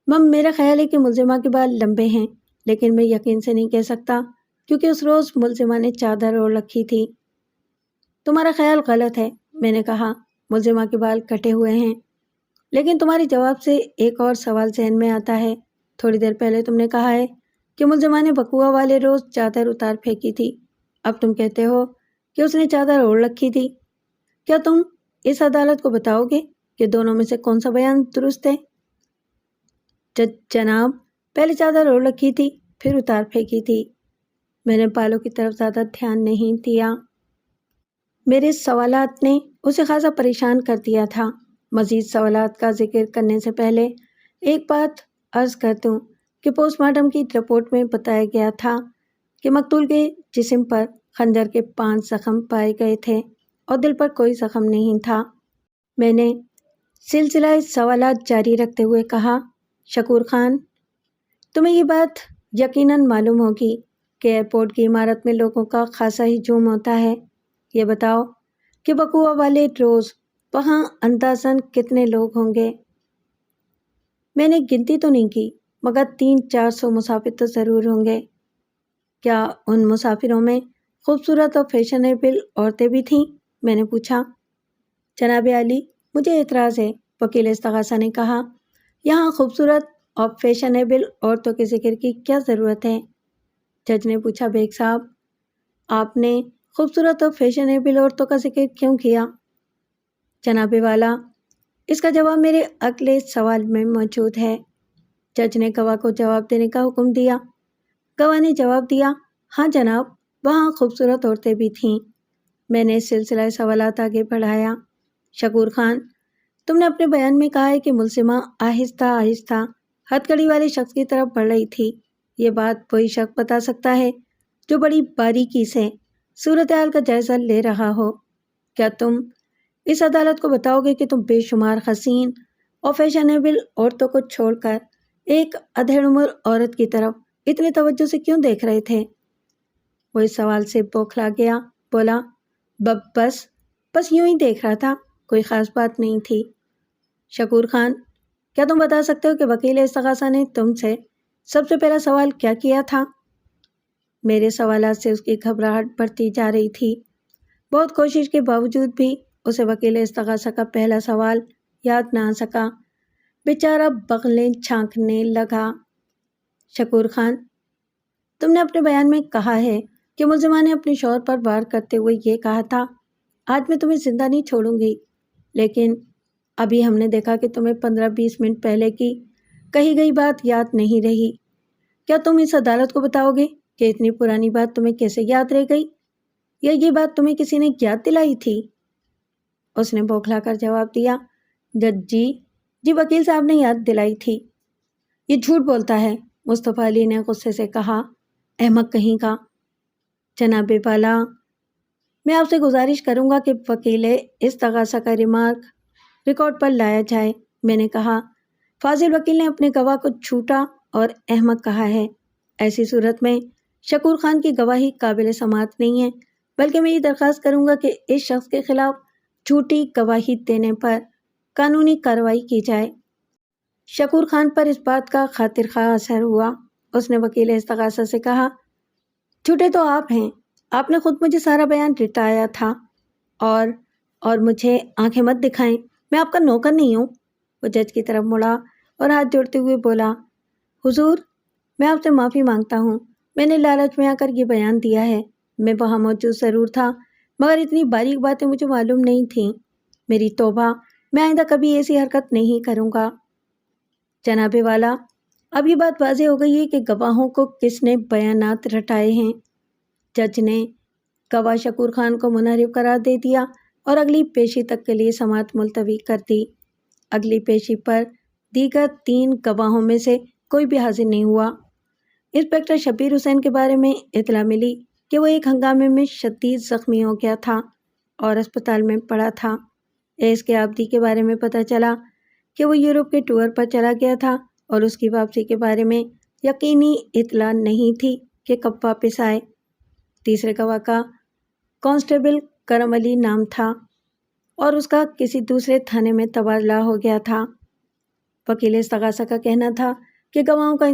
میرا خیال ہے کہ ملزمہ کے بال لمبے ہیں، لیکن میں یقین سے نہیں کہہ سکتا کیونکہ اس روز ملزمہ نے چادر اوڑھ رکھی تھی۔ تمہارا خیال غلط ہے، میں نے کہا، ملزمہ کے بال کٹے ہوئے ہیں۔ لیکن تمہارے جواب سے ایک اور سوال ذہن میں آتا ہے۔ تھوڑی دیر پہلے تم نے کہا ہے کہ ملزمہ نے وقوع والے روز چادر اتار پھینکی تھی، اب تم کہتے ہو کہ اس نے چادر اوڑھ رکھی تھی۔ کیا تم اس عدالت کو بتاؤ گے کہ دونوں میں سے کون سا بیان درست ہے؟ جناب، پہلے چادر اوڑھ رکھی تھی، پھر اتار پھینکی تھی۔ میں نے بالوں کی طرف زیادہ دھیان نہیں دیا۔ میرے سوالات نے اسے خاصا پریشان کر دیا تھا۔ مزید سوالات کا ذکر کرنے سے پہلے ایک بات عرض کر دوں کہ پوسٹ مارٹم کی رپورٹ میں بتایا گیا تھا کہ مقتول کے جسم پر خنجر کے 5 زخم پائے گئے تھے اور دل پر کوئی زخم نہیں تھا۔ میں نے سلسلہ سوالات جاری رکھتے ہوئے کہا، شکور خان، تمہیں یہ بات یقیناً معلوم ہوگی کہ ایئرپورٹ کی عمارت میں لوگوں کا خاصا ہجوم ہوتا ہے۔ یہ بتاؤ کہ وقوع والے روز وہاں اندازاً کتنے لوگ ہوں گے؟ میں نے گنتی تو نہیں کی، مگر 300-400 مسافر تو ضرور ہوں گے۔ کیا ان مسافروں میں خوبصورت اور فیشنیبل عورتیں بھی تھیں؟ میں نے پوچھا۔ جناب عالی، مجھے اعتراض ہے، وکیل استغاثہ نے کہا، یہاں خوبصورت اور فیشنیبل عورتوں کے ذکر کی کیا ضرورت ہے؟ جج نے پوچھا، بیگ صاحب، آپ نے خوبصورت اور فیشنیبل عورتوں کا ذکر کیوں کیا؟ جناب والا، اس کا جواب میرے اگلے سوال میں موجود ہے۔ جج نے گواہ کو جواب دینے کا حکم دیا۔ گواہ نے جواب دیا، ہاں جناب، وہاں خوبصورت عورتیں بھی تھیں۔ میں نے سلسلہ سوالات آگے بڑھایا۔ شکور خان، تم نے اپنے بیان میں کہا ہے کہ ملزمہ آہستہ آہستہ ہتھکڑی والے شخص کی طرف بڑھ رہی تھی۔ یہ بات وہی شخص بتا سکتا ہے جو بڑی باریکی سے صورتحال کا جائزہ لے رہا ہو۔ کیا تم اس عدالت کو بتاؤ گے کہ تم بے شمار حسین اور فیشنیبل عورتوں کو چھوڑ کر ایک ادھیڑ عمر عورت کی طرف اتنے توجہ سے کیوں دیکھ رہے تھے؟ وہ اس سوال سے بوکھلا گیا، بولا، بس یوں ہی دیکھ رہا تھا، کوئی خاص بات نہیں تھی۔ شکور خان، کیا تم بتا سکتے ہو کہ وکیل استغاثہ نے تم سے سب سے پہلا سوال کیا کیا تھا؟ میرے سوالات سے اس کی گھبراہٹ بڑھتی جا رہی تھی۔ بہت کوشش کے باوجود بھی اسے وکیل استغاثہ کا پہلا سوال یاد نہ آ سکا۔ بیچارہ بغلیں چھانکنے لگا۔ شکور خان، تم نے اپنے بیان میں کہا ہے کہ ملزمہ نے اپنے شوہر پر وار کرتے ہوئے یہ کہا تھا، آج میں تمہیں زندہ نہیں چھوڑوں گی، لیکن ابھی ہم نے دیکھا کہ تمہیں 15-20 منٹ پہلے کی کہی گئی بات یاد نہیں رہی۔ کیا تم اس عدالت کو بتاؤ گے کہ اتنی پرانی بات تمہیں کیسے یاد رہ گئی، یا یہ بات تمہیں کسی نے یاد دلائی تھی؟ اس نے بوکھلا کر جواب دیا، جج جی وکیل صاحب نے یاد دلائی تھی۔ یہ جھوٹ بولتا ہے، مصطفیٰ علی نے غصے سے کہا، احمق کہیں کا۔ جناب بالا، میں آپ سے گزارش کروں گا کہ وکیل استغاثہ کا ریکارڈ پر لایا جائے۔ میں نے کہا، فاضل وکیل نے اپنے گواہ کو جھوٹا اور احمق کہا ہے۔ ایسی صورت میں شکور خان کی گواہی قابل سماعت نہیں ہے، بلکہ میں یہ درخواست کروں گا کہ اس شخص کے خلاف جھوٹی گواہی دینے پر قانونی کارروائی کی جائے۔ شکور خان پر اس بات کا خاطر خواہ اثر ہوا۔ اس نے وکیل استغاثہ سے کہا، جھوٹے تو آپ ہیں، آپ نے خود مجھے سارا بیان رٹایا تھا، اور مجھے آنکھیں مت دکھائیں، میں آپ کا نوکر نہیں ہوں۔ وہ جج کی طرف مڑا، اور ہاتھ جوڑتے ہوئے بولا، حضور میں آپ سے معافی مانگتا ہوں، میں نے لالچ میں آ کر یہ بیان دیا ہے، میں وہاں موجود ضرور تھا مگر اتنی باریک باتیں مجھے معلوم نہیں تھیں، میری توبہ، میں آئندہ کبھی ایسی حرکت نہیں کروں گا۔ جناب والا، اب یہ بات واضح ہو گئی ہے کہ گواہوں کو کس نے بیانات رٹائے ہیں۔ جج نے گواہ شکور خان کو منحرف قرار دے دیا اور اگلی پیشی تک کے لیے سماعت ملتوی کر دی۔ اگلی پیشی پر دیگر 3 گواہوں میں سے کوئی بھی حاضر نہیں ہوا۔ انسپکٹر شبیر حسین کے بارے میں اطلاع ملی کہ وہ ایک ہنگامے میں شدید زخمی ہو گیا تھا اور اسپتال میں پڑا تھا۔ ایس کے آبدی کے بارے میں پتہ چلا کہ وہ یورپ کے ٹور پر چلا گیا تھا اور اس کی واپسی کے بارے میں یقینی اطلاع نہیں تھی کہ کب واپس آئے۔ تیسرے گواہ کا کانسٹیبل کرم علی نام تھا اور اس کا کسی دوسرے تھانے میں تبادلہ ہو گیا تھا۔ وکیل استغاثہ کا کہنا تھا کہ گواہوں کا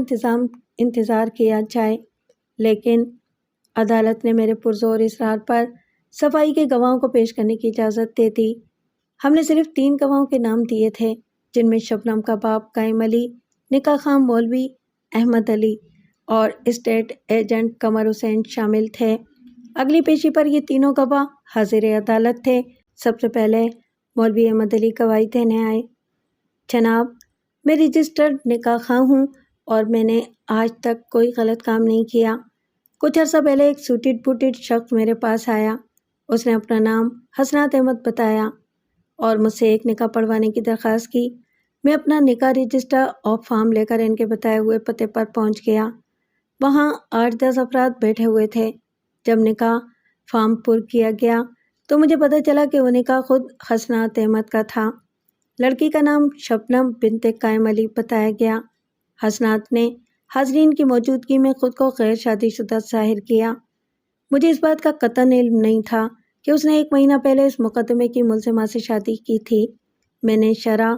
انتظار کیا جائے، لیکن عدالت نے میرے پرزور اصرار پر صفائی کے گواہوں کو پیش کرنے کی اجازت دے دی۔ ہم نے صرف 3 گواہوں کے نام دیے تھے، جن میں شبنم کا باپ قائم علی، نکاح خواہ مولوی احمد علی اور اسٹیٹ ایجنٹ قمر حسین شامل تھے۔ اگلی پیشی پر یہ تینوں گواہ حاضر عدالت تھے۔ سب سے پہلے مولوی احمد علی گواہی دینے آئے۔ جناب، میں رجسٹرڈ نکاح خواہ ہوں اور میں نے آج تک کوئی غلط کام نہیں کیا۔ کچھ عرصہ پہلے ایک سوٹڈ بوٹڈ شخص میرے پاس آیا، اس نے اپنا نام حسنات احمد بتایا اور مجھ سے ایک نکاح پڑھوانے کی درخواست کی۔ میں اپنا نکاح رجسٹر اور فارم لے کر ان کے بتائے ہوئے پتے پر پہنچ گیا۔ وہاں 8-10 افراد بیٹھے ہوئے تھے۔ جب نکاح فارم پر کیا گیا تو مجھے پتہ چلا کہ وہ نکاح خود حسنات احمد کا تھا۔ لڑکی کا نام شبنم بنت قائم علی بتایا گیا۔ حسنات نے حاضرین کی موجودگی میں خود کو غیر شادی شدہ ظاہر کیا۔ مجھے اس بات کا قطعاً علم نہیں تھا کہ اس نے 1 مہینہ پہلے اس مقدمے کی ملزمہ سے شادی کی تھی۔ میں نے شرع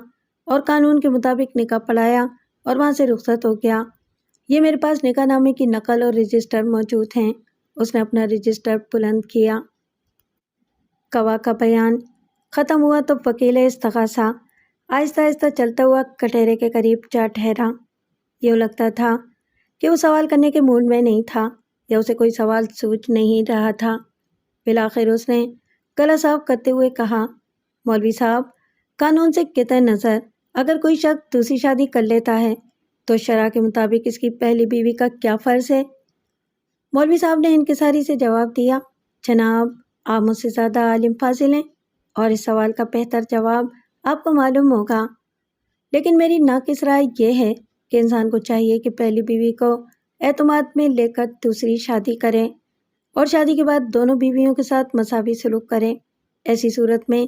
اور قانون کے مطابق نکاح پڑھایا اور وہاں سے رخصت ہو گیا۔ یہ میرے پاس نکاح نامے کی نقل اور رجسٹر موجود ہیں۔ اس نے اپنا رجسٹر بلند کیا۔ گواہ کا بیان ختم ہوا تو وکیل استغاثہ آہستہ آہستہ چلتا ہوا کٹہرے کے قریب جا ٹھہرا۔ یوں لگتا تھا کہ وہ سوال کرنے کے موڈ میں نہیں تھا یا اسے کوئی سوال سوچ نہیں رہا تھا۔ بالآخر اس نے گلا صاف کرتے ہوئے کہا، مولوی صاحب، قانون سے قطع نظر اگر کوئی شخص دوسری شادی کر لیتا ہے تو شرع کے مطابق اس کی پہلی بیوی کا کیا فرض ہے؟ مولوی صاحب نے انکساری سے جواب دیا، جناب، آپ مجھ سے زیادہ عالم فاضل ہیں اور اس سوال کا بہتر جواب آپ کو معلوم ہوگا، لیکن میری ناقص رائے یہ ہے کہ انسان کو چاہیے کہ پہلی بیوی کو اعتماد میں لے کر دوسری شادی کرے اور شادی کے بعد دونوں بیویوں کے ساتھ مساوی سلوک کرے۔ ایسی صورت میں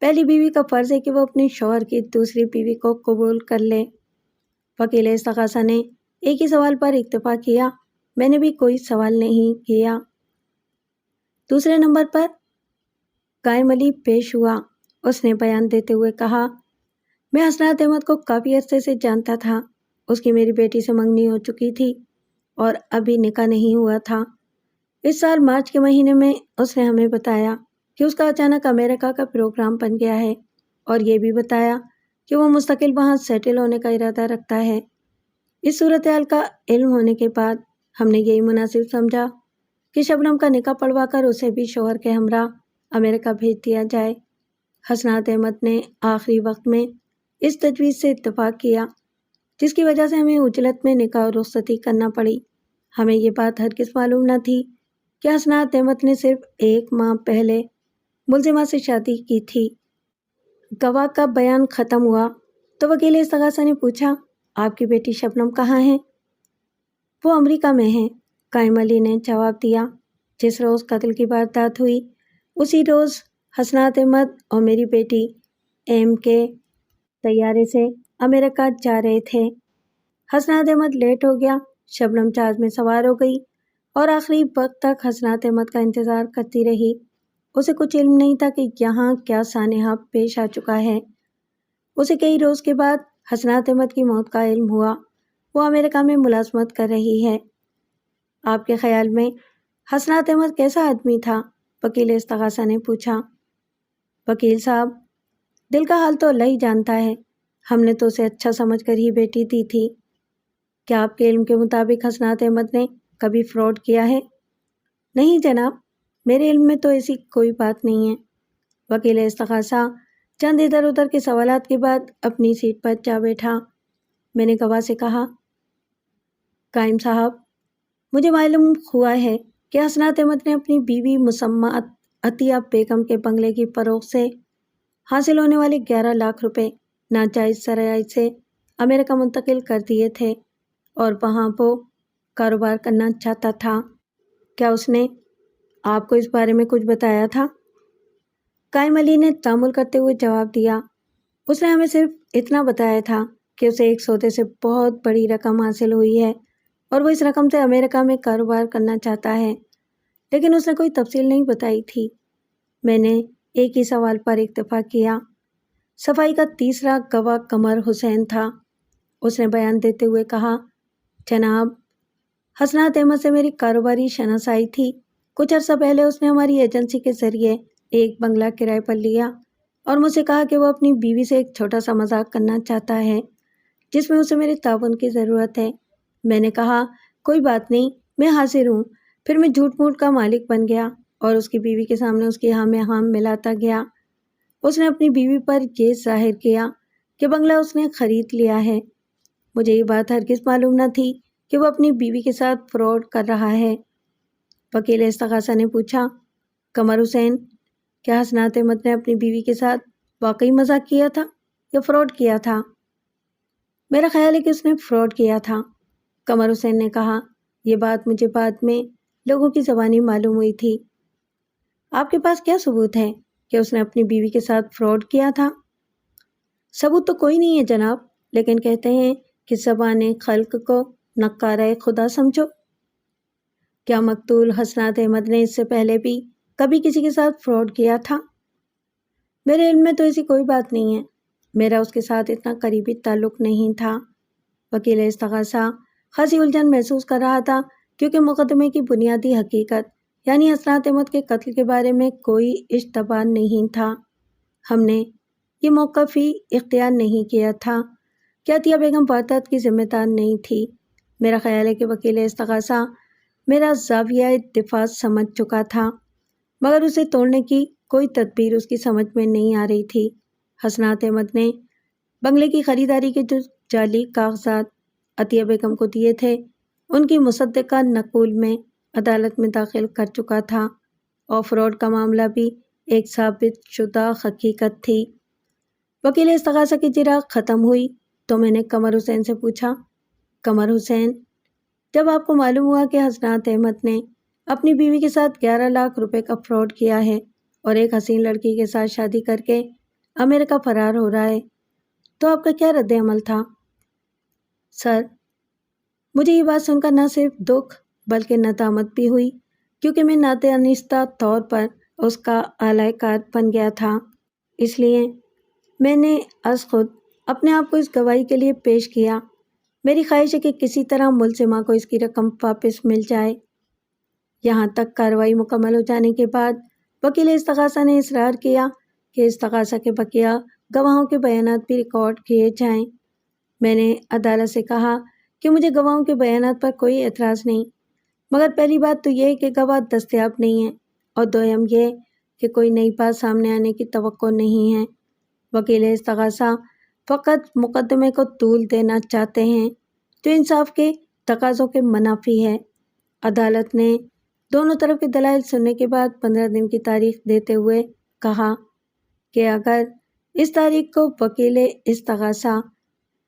پہلی بیوی کا فرض ہے کہ وہ اپنے شوہر کی دوسری بیوی کو قبول کر لے۔ وکیل استغاثہ نے ایک ہی سوال پر اکتفا کیا، میں نے بھی کوئی سوال نہیں کیا۔ دوسرے نمبر پر قائم علی پیش ہوا۔ اس نے بیان دیتے ہوئے کہا، میں حسنات احمد کو کافی عرصے سے جانتا تھا۔ اس کی میری بیٹی سے منگنی ہو چکی تھی اور ابھی نکاح نہیں ہوا تھا۔ اس سال مارچ کے مہینے میں اس نے ہمیں بتایا کہ اس کا اچانک امریکہ کا پروگرام بن گیا ہے اور یہ بھی بتایا کہ وہ مستقل وہاں سیٹل ہونے کا ارادہ رکھتا ہے۔ اس صورتحال کا علم ہونے کے بعد ہم نے یہی مناسب سمجھا کہ شبنم کا نکاح پڑھوا کر اسے بھی شوہر کے ہمراہ امریکہ بھیج دیا جائے۔ حسنات احمد نے آخری وقت میں اس تجویز سے اتفاق کیا، جس کی وجہ سے ہمیں عجلت میں نکاح اور رخصتی کرنا پڑی۔ ہمیں یہ بات ہرگز معلوم نہ تھی کہ حسنات احمد نے صرف 1 ماہ پہلے ملزمہ سے شادی کی تھی۔ گواہ کا بیان ختم ہوا تو وکیل استغاثہ نے پوچھا، آپ کی بیٹی شبنم کہاں ہے؟ وہ امریکہ میں ہے، قائم علی نے جواب دیا۔ جس روز قتل کی واردات ہوئی اسی روز حسنات احمد اور میری بیٹی ایم کے طیارے سے امریکہ جا رہے تھے۔ حسنات احمد لیٹ ہو گیا، شبنم جہاز میں سوار ہو گئی اور آخری وقت تک حسنات احمد کا انتظار کرتی رہی۔ اسے کچھ علم نہیں تھا کہ یہاں کیا سانحہ پیش آ چکا ہے۔ اسے کئی روز کے بعد حسنات احمد کی موت کا علم ہوا۔ وہ امریکہ میں ملازمت کر رہی ہے۔ آپ کے خیال میں حسنات احمد کیسا آدمی تھا؟ وکیل استغاثہ نے پوچھا۔ وکیل صاحب، دل کا حال تو اللہ ہی جانتا ہے۔ ہم نے تو اسے اچھا سمجھ کر ہی بیٹی دی تھی۔ کیا آپ کے علم کے مطابق حسنات احمد نے کبھی فراڈ کیا ہے؟ نہیں جناب، میرے علم میں تو ایسی کوئی بات نہیں ہے۔ وکیل استغاثہ چند ادھر ادھر کے سوالات کے بعد اپنی سیٹ پر جا بیٹھا۔ میں نے گواہ سے کہا، قائم صاحب، مجھے معلوم ہوا ہے کہ حسنات احمد نے اپنی بیوی مسمہ عطیہ بیگم کے بنگلے کی فروخت سے حاصل ہونے والے 11 لاکھ روپے ناجائز شرائط سے امریکہ منتقل کر دیے تھے اور وہاں وہ کاروبار کرنا چاہتا تھا۔ کیا اس نے آپ کو اس بارے میں کچھ بتایا تھا؟ قائم علی نے تامل کرتے ہوئے جواب دیا، اس نے ہمیں صرف اتنا بتایا تھا کہ اسے ایک سودے سے بہت بڑی رقم حاصل ہوئی ہے اور وہ اس رقم سے امریکہ میں کاروبار کرنا چاہتا ہے، لیکن اس نے کوئی تفصیل نہیں بتائی تھی۔ میں نے ایک ہی سوال پر اکتفا کیا۔ صفائی کا تیسرا گواہ قمر حسین تھا۔ اس نے بیان دیتے ہوئے کہا، جناب، حسنات احمد سے میری کاروباری شناسائی تھی۔ کچھ عرصہ پہلے اس نے ہماری ایجنسی کے ذریعے ایک بنگلہ کرائے پر لیا اور مجھ سے کہا کہ وہ اپنی بیوی سے ایک چھوٹا سا مذاق کرنا چاہتا ہے جس میں اسے میرے تعاون کی ضرورت ہے۔ میں نے کہا، کوئی بات نہیں، میں حاضر ہوں۔ پھر میں جھوٹ موٹ کا مالک بن گیا اور اس کی بیوی کے سامنے اس کی ہاں میں ہاں ملاتا گیا۔ اس نے اپنی بیوی پر یہ ظاہر کیا کہ بنگلہ اس نے خرید لیا ہے۔ مجھے یہ بات ہرگز معلوم نہ تھی کہ وہ اپنی بیوی کے ساتھ فراڈ کر رہا ہے۔ وکیل استغاثہ نے پوچھا، قمر حسین، کیا حسنات احمد نے اپنی بیوی کے ساتھ واقعی مذاق کیا تھا یا فراڈ کیا تھا؟ میرا خیال ہے کہ اس نے فراڈ کیا تھا، قمر حسین نے کہا۔ یہ بات مجھے بعد میں لوگوں کی زبانی معلوم ہوئی تھی۔ آپ کے پاس کیا ثبوت ہے کہ اس نے اپنی بیوی کے ساتھ فراڈ کیا تھا؟ ثبوت تو کوئی نہیں ہے جناب، لیکن کہتے ہیں کہ زبان خلق کو نکارہ خدا سمجھو۔ کیا مقتول حسنات احمد نے اس سے پہلے بھی کبھی کسی کے ساتھ فراڈ کیا تھا؟ میرے علم میں تو ایسی کوئی بات نہیں ہے، میرا اس کے ساتھ اتنا قریبی تعلق نہیں تھا۔ وکیل استغاثہ خاصی الجھن محسوس کر رہا تھا کیونکہ مقدمے کی بنیادی حقیقت یعنی حسنات احمد کے قتل کے بارے میں کوئی اشتباہ نہیں تھا۔ ہم نے یہ موقف ہی اختیار نہیں کیا تھا کہ عطیہ بیگم واردات کی ذمہ دار نہیں تھی۔ میرا خیال ہے کہ وکیل استغاثہ میرا زاویہ دفاع سمجھ چکا تھا، مگر اسے توڑنے کی کوئی تدبیر اس کی سمجھ میں نہیں آ رہی تھی۔ حسنات احمد نے بنگلے کی خریداری کے جو جعلی کاغذات عطیہ بیگم کو دیے تھے ان کی مصدقہ نقول میں عدالت میں داخل کر چکا تھا اور فراڈ کا معاملہ بھی ایک ثابت شدہ حقیقت تھی۔ وکیل استغاثہ کی چراغ ختم ہوئی تو میں نے قمر حسین سے پوچھا، قمر حسین، جب آپ کو معلوم ہوا کہ حسنات احمد نے اپنی بیوی کے ساتھ 11 لاکھ روپے کا فراڈ کیا ہے اور ایک حسین لڑکی کے ساتھ شادی کر کے امریکہ فرار ہو رہا ہے، تو آپ کا کیا رد عمل تھا؟ سر، مجھے یہ بات سن کر نہ صرف دکھ بلکہ ندامت بھی ہوئی کیونکہ میں نادانستہ طور پر اس کا اعلی کار بن گیا تھا۔ اس لیے میں نے از خود اپنے آپ کو اس گواہی کے لیے پیش کیا۔ میری خواہش ہے کہ کسی طرح ملزمہ کو اس کی رقم واپس مل جائے۔ یہاں تک کارروائی مکمل ہو جانے کے بعد وکیل استغاثہ نے اصرار کیا کہ استغاثہ کے بقیہ گواہوں کے بیانات بھی ریکارڈ کیے جائیں۔ میں نے عدالت سے کہا کہ مجھے گواہوں کے بیانات پر کوئی اعتراض نہیں، مگر پہلی بات تو یہ کہ گواہ دستیاب نہیں ہیں اور دوم یہ کہ کوئی نئی بات سامنے آنے کی توقع نہیں ہے۔ وکیل استغاثہ فقط مقدمے کو طول دینا چاہتے ہیں جو انصاف کے تقاضوں کے منافی ہے۔ عدالت نے دونوں طرف کے دلائل سننے کے بعد 15 دن کی تاریخ دیتے ہوئے کہا کہ اگر اس تاریخ کو وکیل استغاثہ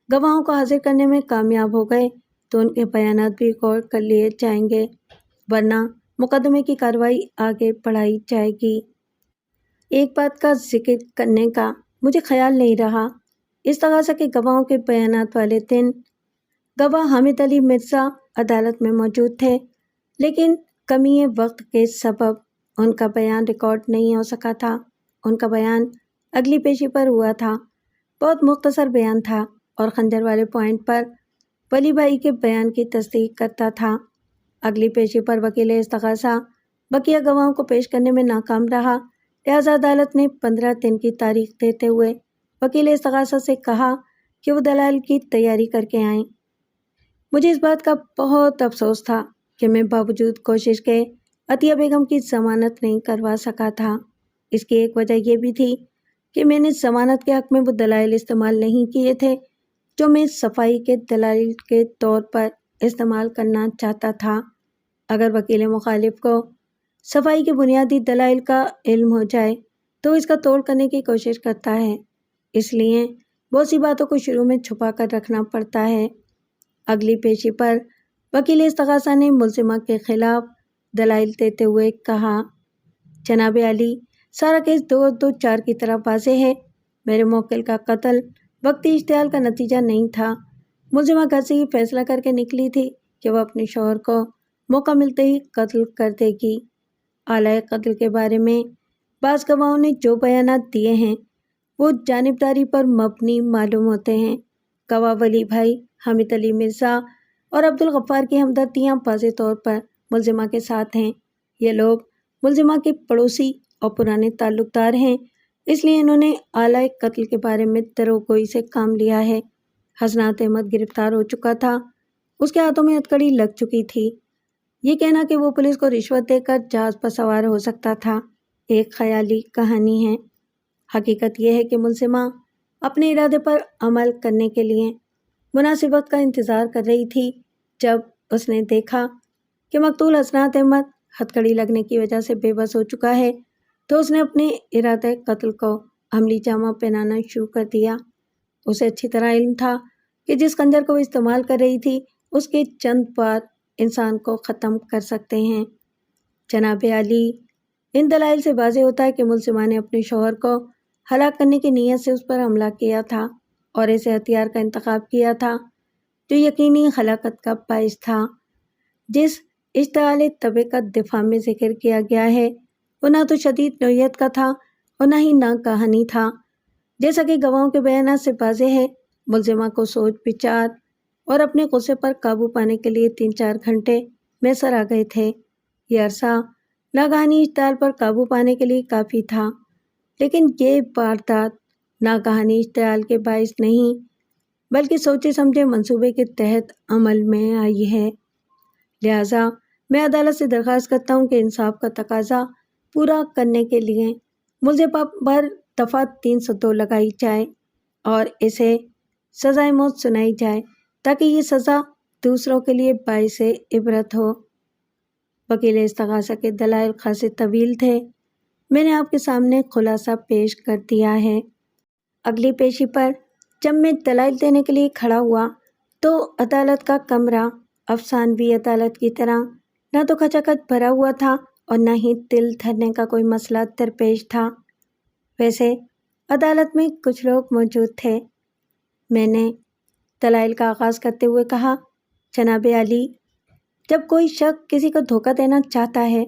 گواہوں کو حاضر کرنے میں کامیاب ہو گئے تو ان کے بیانات بھی ریکارڈ کر لیے جائیں گے، ورنہ مقدمے کی کارروائی آگے بڑھائی جائے گی۔ ایک بات کا ذکر کرنے کا مجھے خیال نہیں رہا، استغاثہ کے گواہوں کے بیانات والے دن گواہ حامد علی مرزا عدالت میں موجود تھے، لیکن کمی وقت کے سبب ان کا بیان ریکارڈ نہیں ہو سکا تھا۔ ان کا بیان اگلی پیشی پر ہوا تھا، بہت مختصر بیان تھا اور خنجر والے پوائنٹ پر ولی بھائی کے بیان کی تصدیق کرتا تھا۔ اگلی پیشی پر وکیل استغاثہ بقیہ گواہوں کو پیش کرنے میں ناکام رہا، لہذا عدالت نے 15 دن کی تاریخ دیتے ہوئے وکیل استغاثہ سے کہا کہ وہ دلائل کی تیاری کر کے آئیں۔ مجھے اس بات کا بہت افسوس تھا کہ میں باوجود کوشش کے عطیہ بیگم کی ضمانت نہیں کروا سکا تھا۔ اس کی ایک وجہ یہ بھی تھی کہ میں نے ضمانت کے حق میں وہ دلائل استعمال نہیں کیے تھے جو میں صفائی کے دلائل کے طور پر استعمال کرنا چاہتا تھا۔ اگر وکیل مخالف کو صفائی کے بنیادی دلائل کا علم ہو جائے تو اس کا توڑ کرنے کی کوشش کرتا ہے، اس لیے بہت سی باتوں کو شروع میں چھپا کر رکھنا پڑتا ہے۔ اگلی پیشی پر وکیل استغاثہ نے ملزمہ کے خلاف دلائل دیتے ہوئے کہا، جناب عالی، سارا کیس 224 کی طرح واضح ہے۔ میرے موکل کا قتل وقتی اشتعال کا نتیجہ نہیں تھا۔ ملزمہ گھر سے ہی فیصلہ کر کے نکلی تھی کہ وہ اپنے شوہر کو موقع ملتے ہی قتل کر دے گی۔ آلۂ قتل کے بارے میں بعض گواہوں نے جو بیانات دیے ہیں وہ جانبداری پر مبنی معلوم ہوتے ہیں۔ گواہ ولی بھائی، حامد علی مرزا اور عبدالغفار کی ہمدردیاں واضح طور پر ملزمہ کے ساتھ ہیں۔ یہ لوگ ملزمہ کے پڑوسی اور پرانے تعلق دار ہیں، اس لیے انہوں نے آلۂ قتل کے بارے میں دروگوئی سے کام لیا ہے۔ حسنات احمد گرفتار ہو چکا تھا، اس کے ہاتھوں میں ہتھکڑی لگ چکی تھی۔ یہ کہنا کہ وہ پولیس کو رشوت دے کر جہاز پر سوار ہو سکتا تھا ایک خیالی کہانی ہے۔ حقیقت یہ ہے کہ ملزمہ اپنے ارادے پر عمل کرنے کے لیے مناسب وقت کا انتظار کر رہی تھی۔ جب اس نے دیکھا کہ مقتول حسنات احمد ہتھکڑی لگنے کی وجہ سے بے بس ہو چکا ہے تو اس نے اپنے ارادہ قتل کو عملی جامہ پہنانا شروع کر دیا۔ اسے اچھی طرح علم تھا کہ جس خنجر کو وہ استعمال کر رہی تھی اس کے چند وار انسان کو ختم کر سکتے ہیں۔ جناب عالی، ان دلائل سے واضح ہوتا ہے کہ ملزمہ نے اپنے شوہر کو ہلاک کرنے کی نیت سے اس پر حملہ کیا تھا اور ایسے ہتھیار کا انتخاب کیا تھا جو یقینی ہلاکت کا باعث تھا۔ جس اشتعال طبع کا دفاع میں ذکر کیا گیا ہے وہ نہ تو شدید نوعیت کا تھا اور نہ ہی ناگہانی تھا۔ جیسا کہ گواہوں کے بیانات سے واضح ہے، ملزمہ کو سوچ بچار اور اپنے غصے پر قابو پانے کے لیے 3-4 گھنٹے میسر آ گئے تھے۔ یہ عرصہ ناگہانی اشتعال پر قابو پانے کے لیے کافی تھا، لیکن یہ واردات ناگہانی اشتعال کے باعث نہیں بلکہ سوچے سمجھے منصوبے کے تحت عمل میں آئی ہے۔ لہٰذا میں عدالت سے درخواست کرتا ہوں کہ انصاف کا تقاضا پورا کرنے کے لیے ملزمہ پر دفعہ 302 لگائی جائے اور اسے سزائے موت سنائی جائے تاکہ یہ سزا دوسروں کے لیے باعث عبرت ہو۔ وکیل استغاثہ کے دلائل خاصے طویل تھے، میں نے آپ کے سامنے خلاصہ پیش کر دیا ہے۔ اگلی پیشی پر جب میں دلائل دینے کے لیے کھڑا ہوا تو عدالت کا کمرہ افسانوی عدالت کی طرح نہ تو کھچاکھچ بھرا ہوا تھا اور نہ ہی دل دھرنے کا کوئی مسئلہ درپیش تھا۔ ویسے عدالت میں کچھ لوگ موجود تھے۔ میں نے دلائل کا آغاز کرتے ہوئے کہا، جناب عالی، جب کوئی شخص کسی کو دھوکہ دینا چاہتا ہے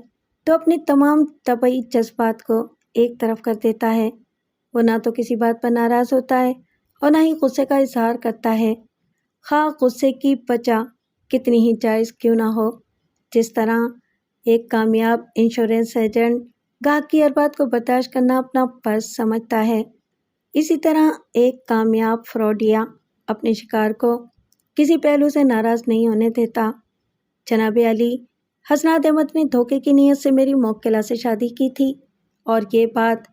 تو اپنے تمام طبعی جذبات کو ایک طرف کر دیتا ہے۔ وہ نہ تو کسی بات پر ناراض ہوتا ہے اور نہ ہی غصے کا اظہار کرتا ہے، خواہ غصے کی وجہ کتنی ہی جائز کیوں نہ ہو۔ جس طرح ایک کامیاب انشورنس ایجنٹ گاہک کی ہر بات کو برداشت کرنا اپنا فرض سمجھتا ہے، اسی طرح ایک کامیاب فراڈیا اپنے شکار کو کسی پہلو سے ناراض نہیں ہونے دیتا۔ جناب عالی، حسنات احمد نے دھوکے کی نیت سے میری موکلہ سے شادی کی تھی اور یہ بات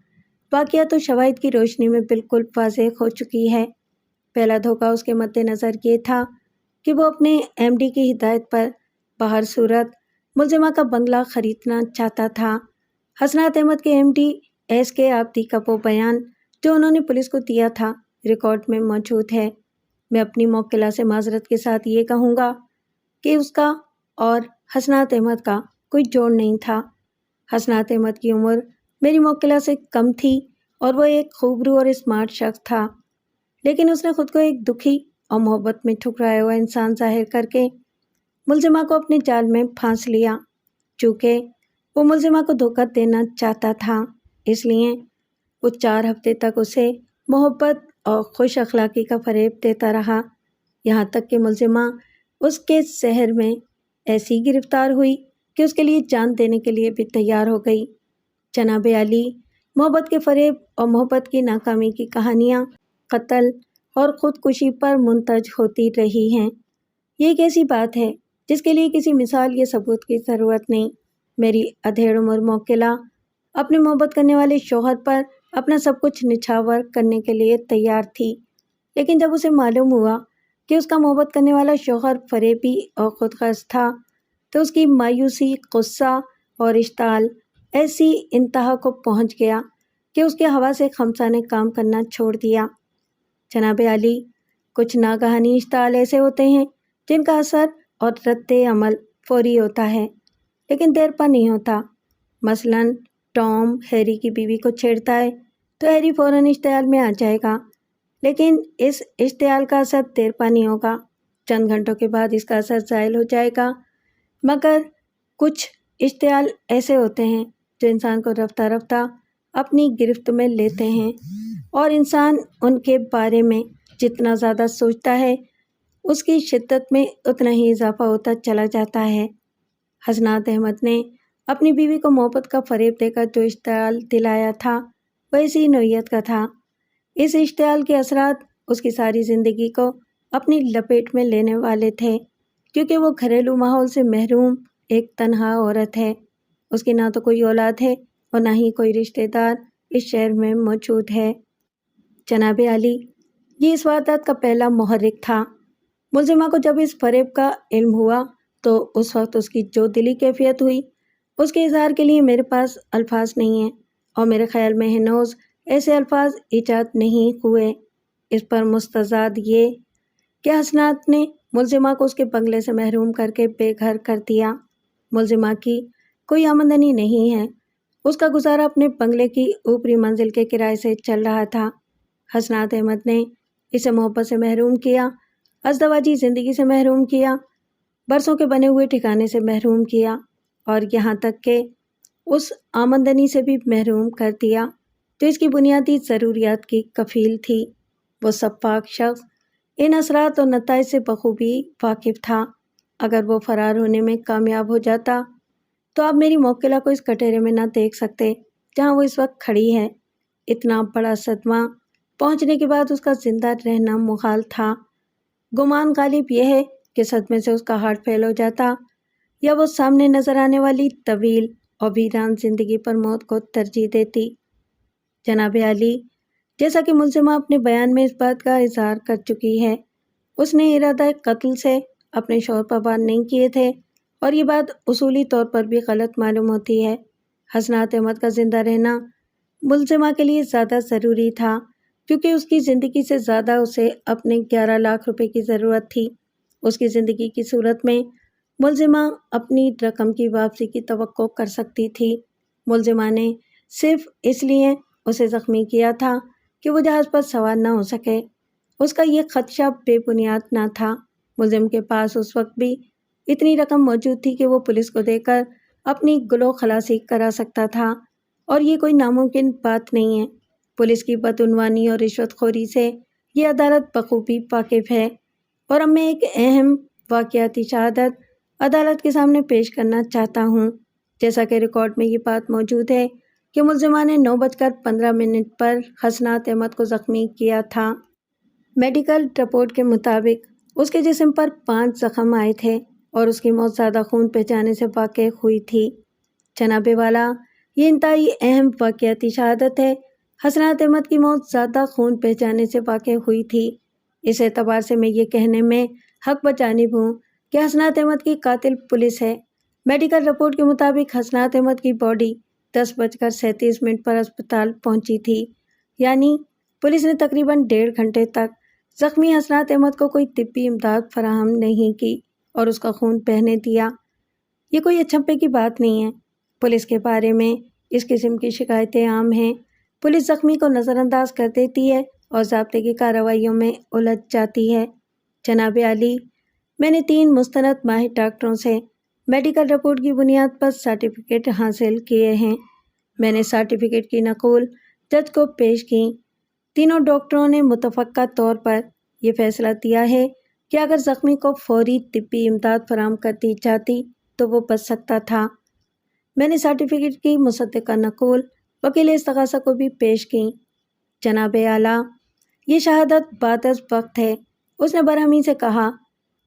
واقعات و شواہد کی روشنی میں بالکل واضح ہو چکی ہے۔ پہلا دھوکہ اس کے مد نظر یہ تھا کہ وہ اپنے MD کی ہدایت پر بہر صورت ملزمہ کا بنگلہ خریدنا چاہتا تھا۔ حسنات احمد کے MD SK آبدی کا وہ بیان جو انہوں نے پولیس کو دیا تھا ریکارڈ میں موجود ہے۔ میں اپنی موکلہ سے معذرت کے ساتھ یہ کہوں گا کہ اس کا اور حسنات احمد کا کوئی جوڑ نہیں تھا۔ حسنات احمد کی عمر میری موکلہ سے کم تھی اور وہ ایک خوبرو اور اسمارٹ شخص تھا، لیکن اس نے خود کو ایک دکھی اور محبت میں ٹھکرایا ہوا انسان ظاہر کر کے ملزمہ کو اپنے جال میں پھانس لیا۔ چونکہ وہ ملزمہ کو دھوکہ دینا چاہتا تھا، اس لیے وہ 4 ہفتے تک اسے محبت اور خوش اخلاقی کا فریب دیتا رہا، یہاں تک کہ ملزمہ اس کے زہر میں ایسی گرفتار ہوئی کہ اس کے لیے جان دینے کے لیے بھی تیار ہو گئی۔ جناب عالی، محبت کے فریب اور محبت کی ناکامی کی کہانیاں قتل اور خودکشی پر منتج ہوتی رہی ہیں۔ یہ ایک ایسی بات ہے جس کے لیے کسی مثال یا ثبوت کی ضرورت نہیں۔ میری ادھیڑ عمر موکلہ اپنے محبت کرنے والے شوہر پر اپنا سب کچھ نچھاور کرنے کے لیے تیار تھی، لیکن جب اسے معلوم ہوا کہ اس کا محبت کرنے والا شوہر فریبی اور خود غرض تھا تو اس کی مایوسی، غصہ اور اشتعال ایسی انتہا کو پہنچ گیا کہ اس کے ہوا سے خمسہ نے کام کرنا چھوڑ دیا۔ جناب عالی، کچھ ناگہانی اشتعال ایسے ہوتے ہیں جن کا اثر اور رد عمل فوری ہوتا ہے لیکن دیر پا نہیں ہوتا۔ مثلاً ٹام ہیری کی بیوی کو چھیڑتا ہے تو ہیری فوراً اشتعال میں آ جائے گا، لیکن اس اشتعال کا اثر دیر پا نہیں ہوگا، چند گھنٹوں کے بعد اس کا اثر زائل ہو جائے گا۔ مگر کچھ اشتعال ایسے ہوتے ہیں جو انسان کو رفتہ رفتہ اپنی گرفت میں لیتے ہیں اور انسان ان کے بارے میں جتنا زیادہ سوچتا ہے اس کی شدت میں اتنا ہی اضافہ ہوتا چلا جاتا ہے۔ حسنات احمد نے اپنی بیوی کو محبت کا فریب دے کر جو اشتعال دلایا تھا وہ اسی نوعیت کا تھا۔ اس اشتعال کے اثرات اس کی ساری زندگی کو اپنی لپیٹ میں لینے والے تھے، کیونکہ وہ گھریلو ماحول سے محروم ایک تنہا عورت ہے۔ اس کی نہ تو کوئی اولاد ہے اور نہ ہی کوئی رشتہ دار اس شہر میں موجود ہے۔ جناب عالی، یہ اس واردات کا پہلا محرک تھا۔ ملزمہ کو جب اس فریب کا علم ہوا تو اس وقت اس کی جو دلی کیفیت ہوئی اس کے اظہار کے لیے میرے پاس الفاظ نہیں ہیں، اور میرے خیال میں ہنوز ایسے الفاظ ایجاد نہیں ہوئے۔ اس پر مستزاد یہ کہ حسنات نے ملزمہ کو اس کے بنگلے سے محروم کر کے بے گھر کر دیا۔ ملزمہ کی کوئی آمدنی نہیں ہے، اس کا گزارا اپنے بنگلے کی اوپری منزل کے کرائے سے چل رہا تھا۔ حسنات احمد نے اسے محبت سے محروم کیا، ازدواجی زندگی سے محروم کیا، برسوں کے بنے ہوئے ٹھکانے سے محروم کیا، اور یہاں تک کہ اس آمدنی سے بھی محروم کر دیا جو اس کی بنیادی ضروریات کی کفیل تھی۔ وہ سفاک شخص ان اثرات اور نتائج سے بخوبی واقف تھا۔ اگر وہ فرار ہونے میں کامیاب ہو جاتا تو آپ میری موکلہ کو اس کٹہرے میں نہ دیکھ سکتے جہاں وہ اس وقت کھڑی ہے۔ اتنا بڑا صدمہ پہنچنے کے بعد اس کا زندہ رہنا محال تھا۔ گمان غالب یہ ہے کہ صدمے سے اس کا ہارٹ فیل ہو جاتا یا وہ سامنے نظر آنے والی طویل اور ویران زندگی پر موت کو ترجیح دیتی۔ جناب عالی، جیسا کہ ملزمہ اپنے بیان میں اس بات کا اظہار کر چکی ہے، اس نے ارادہ قتل سے اپنے شوہر پر وار نہیں کیے تھے، اور یہ بات اصولی طور پر بھی غلط معلوم ہوتی ہے۔ حسنات احمد کا زندہ رہنا ملزمہ کے لیے زیادہ ضروری تھا، کیونکہ اس کی زندگی سے زیادہ اسے اپنے 11 لاکھ روپے کی ضرورت تھی۔ اس کی زندگی کی صورت میں ملزمہ اپنی رقم کی واپسی کی توقع کر سکتی تھی۔ ملزمہ نے صرف اس لیے اسے زخمی کیا تھا کہ وہ جہاز پر سوار نہ ہو سکے۔ اس کا یہ خدشہ بے بنیاد نہ تھا۔ ملزم کے پاس اس وقت بھی اتنی رقم موجود تھی کہ وہ پولیس کو دے کر اپنی گلو خلاصی کرا سکتا تھا، اور یہ کوئی ناممکن بات نہیں ہے۔ پولیس کی بدعنوانی اور رشوت خوری سے یہ عدالت بخوبی واقف ہے، اور اب میں ایک اہم واقعاتی شہادت عدالت کے سامنے پیش کرنا چاہتا ہوں۔ جیسا کہ ریکارڈ میں یہ بات موجود ہے کہ ملزمہ نے 9:15 پر حسنات احمد کو زخمی کیا تھا۔ میڈیکل رپورٹ کے مطابق اس کے جسم پر 5 زخم آئے تھے اور اس کی موت زیادہ خون بہہ جانے سے واقع ہوئی تھی۔ جناب والا، یہ انتہائی اہم واقعاتی شہادت ہے۔ حسنات احمد کی موت زیادہ خون بہہ جانے سے واقع ہوئی تھی۔ اس اعتبار سے میں یہ کہنے میں حق بجانب ہوں کہ حسنات احمد کی قاتل پولیس ہے۔ میڈیکل رپورٹ کے مطابق حسنات احمد کی باڈی 10:37 پر اسپتال پہنچی تھی، یعنی پولیس نے تقریباً 1.5 گھنٹے تک زخمی حسنات احمد کو کوئی طبی امداد فراہم نہیں کی اور اس کا خون بہنے دیا۔ یہ کوئی اچھمپے کی بات نہیں ہے۔ پولیس کے بارے میں اس قسم کی شکایتیں عام ہیں۔ پولیس زخمی کو نظر انداز کر دیتی ہے اور ضابطے کی کارروائیوں میں الجھ جاتی ہے۔ جناب عالی، میں نے 3 مستند ماہر ڈاکٹروں سے میڈیکل رپورٹ کی بنیاد پر سرٹیفکیٹ حاصل کیے ہیں۔ میں نے سرٹیفکیٹ کی نقول جج کو پیش کی۔ تینوں ڈاکٹروں نے متفقہ طور پر یہ فیصلہ دیا ہے کہ اگر زخمی کو فوری طبی امداد فراہم کر دی جاتی تو وہ بچ سکتا تھا۔ میں نے سرٹیفکیٹ کی مصدقہ نقول وکیل استغاثہ کو بھی پیش کی۔ جناب اعلیٰ، یہ شہادت بعد از وقت ہے۔ اس نے برہمی سے کہا،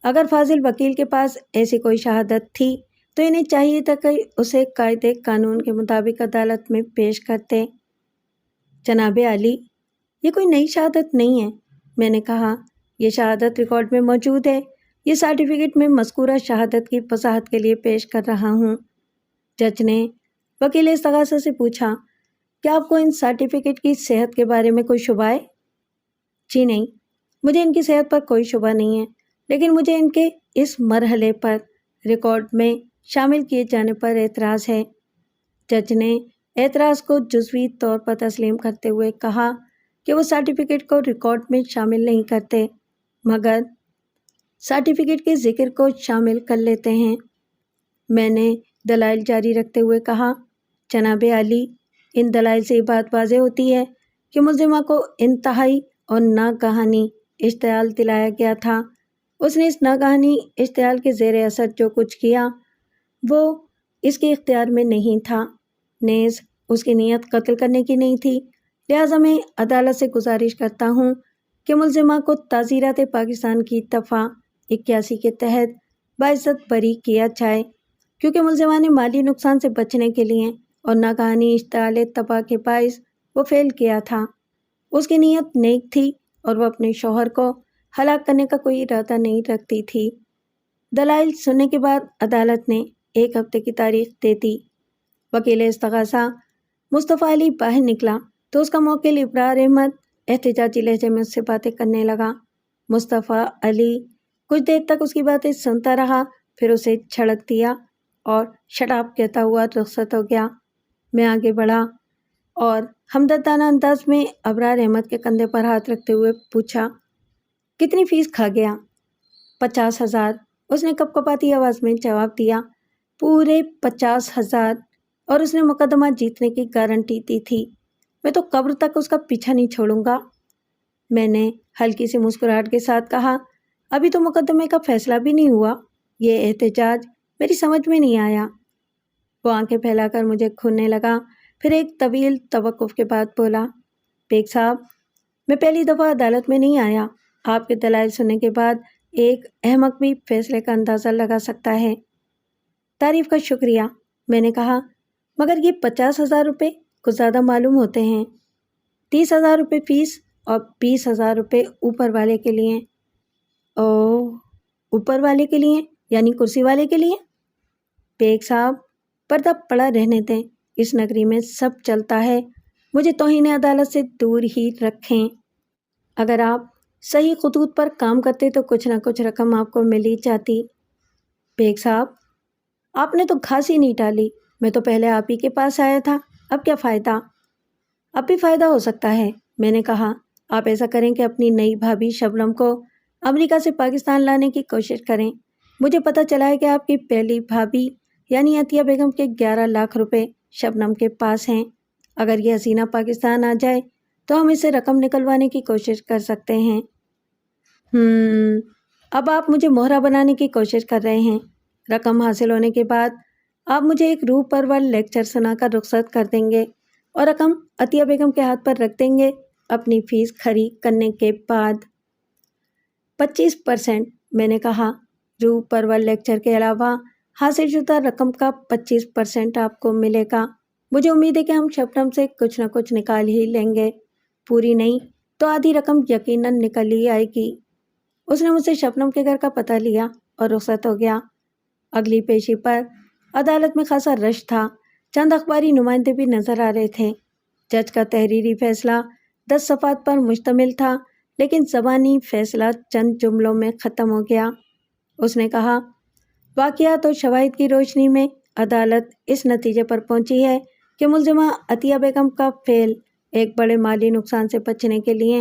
اگر فاضل وکیل کے پاس ایسی کوئی شہادت تھی تو انہیں چاہیے تھا کہ اسے قاعدے قانون کے مطابق عدالت میں پیش کرتے۔ جناب عالی، یہ کوئی نئی شہادت نہیں ہے، میں نے کہا، یہ شہادت ریکارڈ میں موجود ہے۔ یہ سرٹیفکیٹ میں مذکورہ شہادت کی وضاحت کے لیے پیش کر رہا ہوں۔ جج نے وکیل استغاثہ سے پوچھا، کیا آپ کو ان سرٹیفکیٹ کی صحت کے بارے میں کوئی شبہ ہے؟ جی نہیں، مجھے ان کی صحت پر کوئی شبہ نہیں ہے، لیکن مجھے ان کے اس مرحلے پر ریکارڈ میں شامل کیے جانے پر اعتراض ہے۔ جج نے اعتراض کو جزوی طور پر تسلیم کرتے ہوئے کہا کہ وہ سرٹیفکیٹ کو ریکارڈ میں شامل نہیں کرتے، مگر سرٹیفکیٹ کے ذکر کو شامل کر لیتے ہیں۔ میں نے دلائل جاری رکھتے ہوئے کہا، جناب عالی، ان دلائل سے یہ بات واضح ہوتی ہے کہ ملزمہ کو انتہائی اور ناگہانی اشتعال دلایا گیا تھا۔ اس نے اس ناگہانی اشتعال کے زیر اثر جو کچھ کیا وہ اس کے اختیار میں نہیں تھا، نیز اس کی نیت قتل کرنے کی نہیں تھی۔ لہٰذا میں عدالت سے گزارش کرتا ہوں کہ ملزمہ کو تعزیرات پاکستان کی دفعہ 81 کے تحت باعزت بری کیا جائے، کیونکہ ملزمہ نے مالی نقصان سے بچنے کے لیے اور ناگہانی اشتعال تباہ کے باعث وہ فعل کیا تھا۔ اس کی نیت نیک تھی اور وہ اپنے شوہر کو ہلاک کرنے کا کوئی ارادہ نہیں رکھتی تھی۔ دلائل سننے کے بعد عدالت نے 1 ہفتے کی تاریخ دے دی۔ وکیل استغاثہ مصطفیٰ علی باہر نکلا تو اس کا موکل ابرار احمد احتجاجی لہجے میں اس سے باتیں کرنے لگا۔ مصطفیٰ علی کچھ دیر تک اس کی باتیں سنتا رہا، پھر اسے چھڑک دیا اور شٹ اپ کہتا ہوا رخصت ہو گیا۔ میں آگے بڑھا اور ہمدردانہ انداز میں ابرار احمد کے کندھے پر ہاتھ رکھتے ہوئے پوچھا، کتنی فیس کھا گیا؟ 50,000، اس نے کپکپاتی آواز میں جواب دیا۔ پورے 50,000، اور اس نے مقدمہ جیتنے کی گارنٹی دی تھی۔ میں تو قبر تک اس کا پیچھا نہیں چھوڑوں گا۔ میں نے ہلکی سی مسکراہٹ کے ساتھ کہا، ابھی تو مقدمے کا فیصلہ بھی نہیں ہوا۔ یہ احتجاج میری سمجھ میں نہیں آیا۔ وہ آنکھیں پھیلا کر مجھے گھورنے لگا، پھر ایک طویل توقف کے بعد بولا، بیگ صاحب، میں پہلی دفعہ عدالت میں نہیں آیا۔ آپ کے دلائل سننے کے بعد ایک احمق بھی فیصلے کا اندازہ لگا سکتا ہے۔ تعریف کا شکریہ، میں نے کہا، مگر یہ 50,000 روپے کچھ زیادہ معلوم ہوتے ہیں۔ 30,000 روپے فیس اور 20,000 روپے اوپر والے کے لیے۔ اوہ، اوپر والے کے لیے یعنی کرسی والے کے لیے؟ بیگ صاحب، پردہ پڑا رہنے دیں، اس نگری میں سب چلتا ہے، مجھے توہین عدالت سے دور ہی رکھیں۔ اگر آپ صحیح خطوط پر کام کرتے تو کچھ نہ کچھ رقم آپ کو مل ہی جاتی۔ بیگ صاحب، آپ نے تو گھاس ہی نہیں ڈالی، میں تو پہلے آپ ہی کے پاس آیا تھا، اب کیا فائدہ؟ اب بھی فائدہ ہو سکتا ہے، میں نے کہا، آپ ایسا کریں کہ اپنی نئی بھابھی شبنم کو امریکہ سے پاکستان لانے کی کوشش کریں۔ مجھے پتہ چلا ہے کہ آپ کی پہلی بھابھی یعنی عطیہ بیگم کے 11 لاکھ روپے شبنم کے پاس ہیں۔ اگر یہ حسینہ پاکستان آ جائے تو ہم اسے رقم نکلوانے کی کوشش کر سکتے ہیں۔ اب آپ مجھے مہرہ بنانے کی کوشش کر رہے ہیں۔ رقم حاصل ہونے کے بعد آپ مجھے ایک روح پرور لیکچر سنا کر رخصت کر دیں گے اور رقم عطیہ بیگم کے ہاتھ پر رکھ دیں گے اپنی فیس کھری کرنے کے بعد۔ 25%، میں نے کہا، روح پرور لیکچر کے علاوہ حاصل شدہ رقم کا 25% آپ کو ملے گا۔ مجھے امید ہے کہ ہم شبنم سے کچھ نہ کچھ نکال ہی لیں گے، پوری نہیں تو آدھی رقم یقیناً نکل ہی آئے گی۔ اس نے مجھ سے شبنم کے گھر کا پتہ لیا اور رخصت ہو گیا۔ اگلی پیشی پر عدالت میں خاصا رش تھا، چند اخباری نمائندے بھی نظر آ رہے تھے۔ جج کا تحریری فیصلہ 10 صفحات پر مشتمل تھا، لیکن زبانی فیصلہ چند جملوں میں ختم ہو گیا۔ اس نے کہا، واقعات اور شواہد کی روشنی میں عدالت اس نتیجے پر پہنچی ہے کہ ملزمہ عطیہ بیگم کا فعل ایک بڑے مالی نقصان سے بچنے کے لیے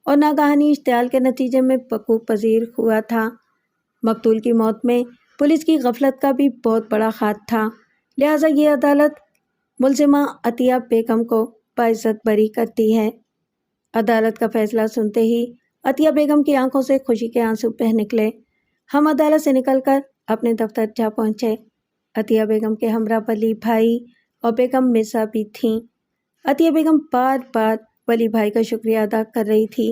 اور ناگہانی اشتعال کے نتیجے میں وقوع پذیر ہوا تھا۔ مقتول کی موت میں پولیس کی غفلت کا بھی بہت بڑا ہاتھ تھا، لہٰذا یہ عدالت ملزمہ عطیہ بیگم کو باعزت بری کرتی ہے۔ عدالت کا فیصلہ سنتے ہی عطیہ بیگم کی آنکھوں سے خوشی کے آنسو بہہ نکلے۔ ہم عدالت سے نکل کر اپنے دفتر جا پہنچے۔ عطیہ بیگم کے ہمراہ ولی بھائی اور بیگم مرزا بھی تھیں۔ عطیہ بیگم بار بار ولی بھائی کا شکریہ ادا کر رہی تھی۔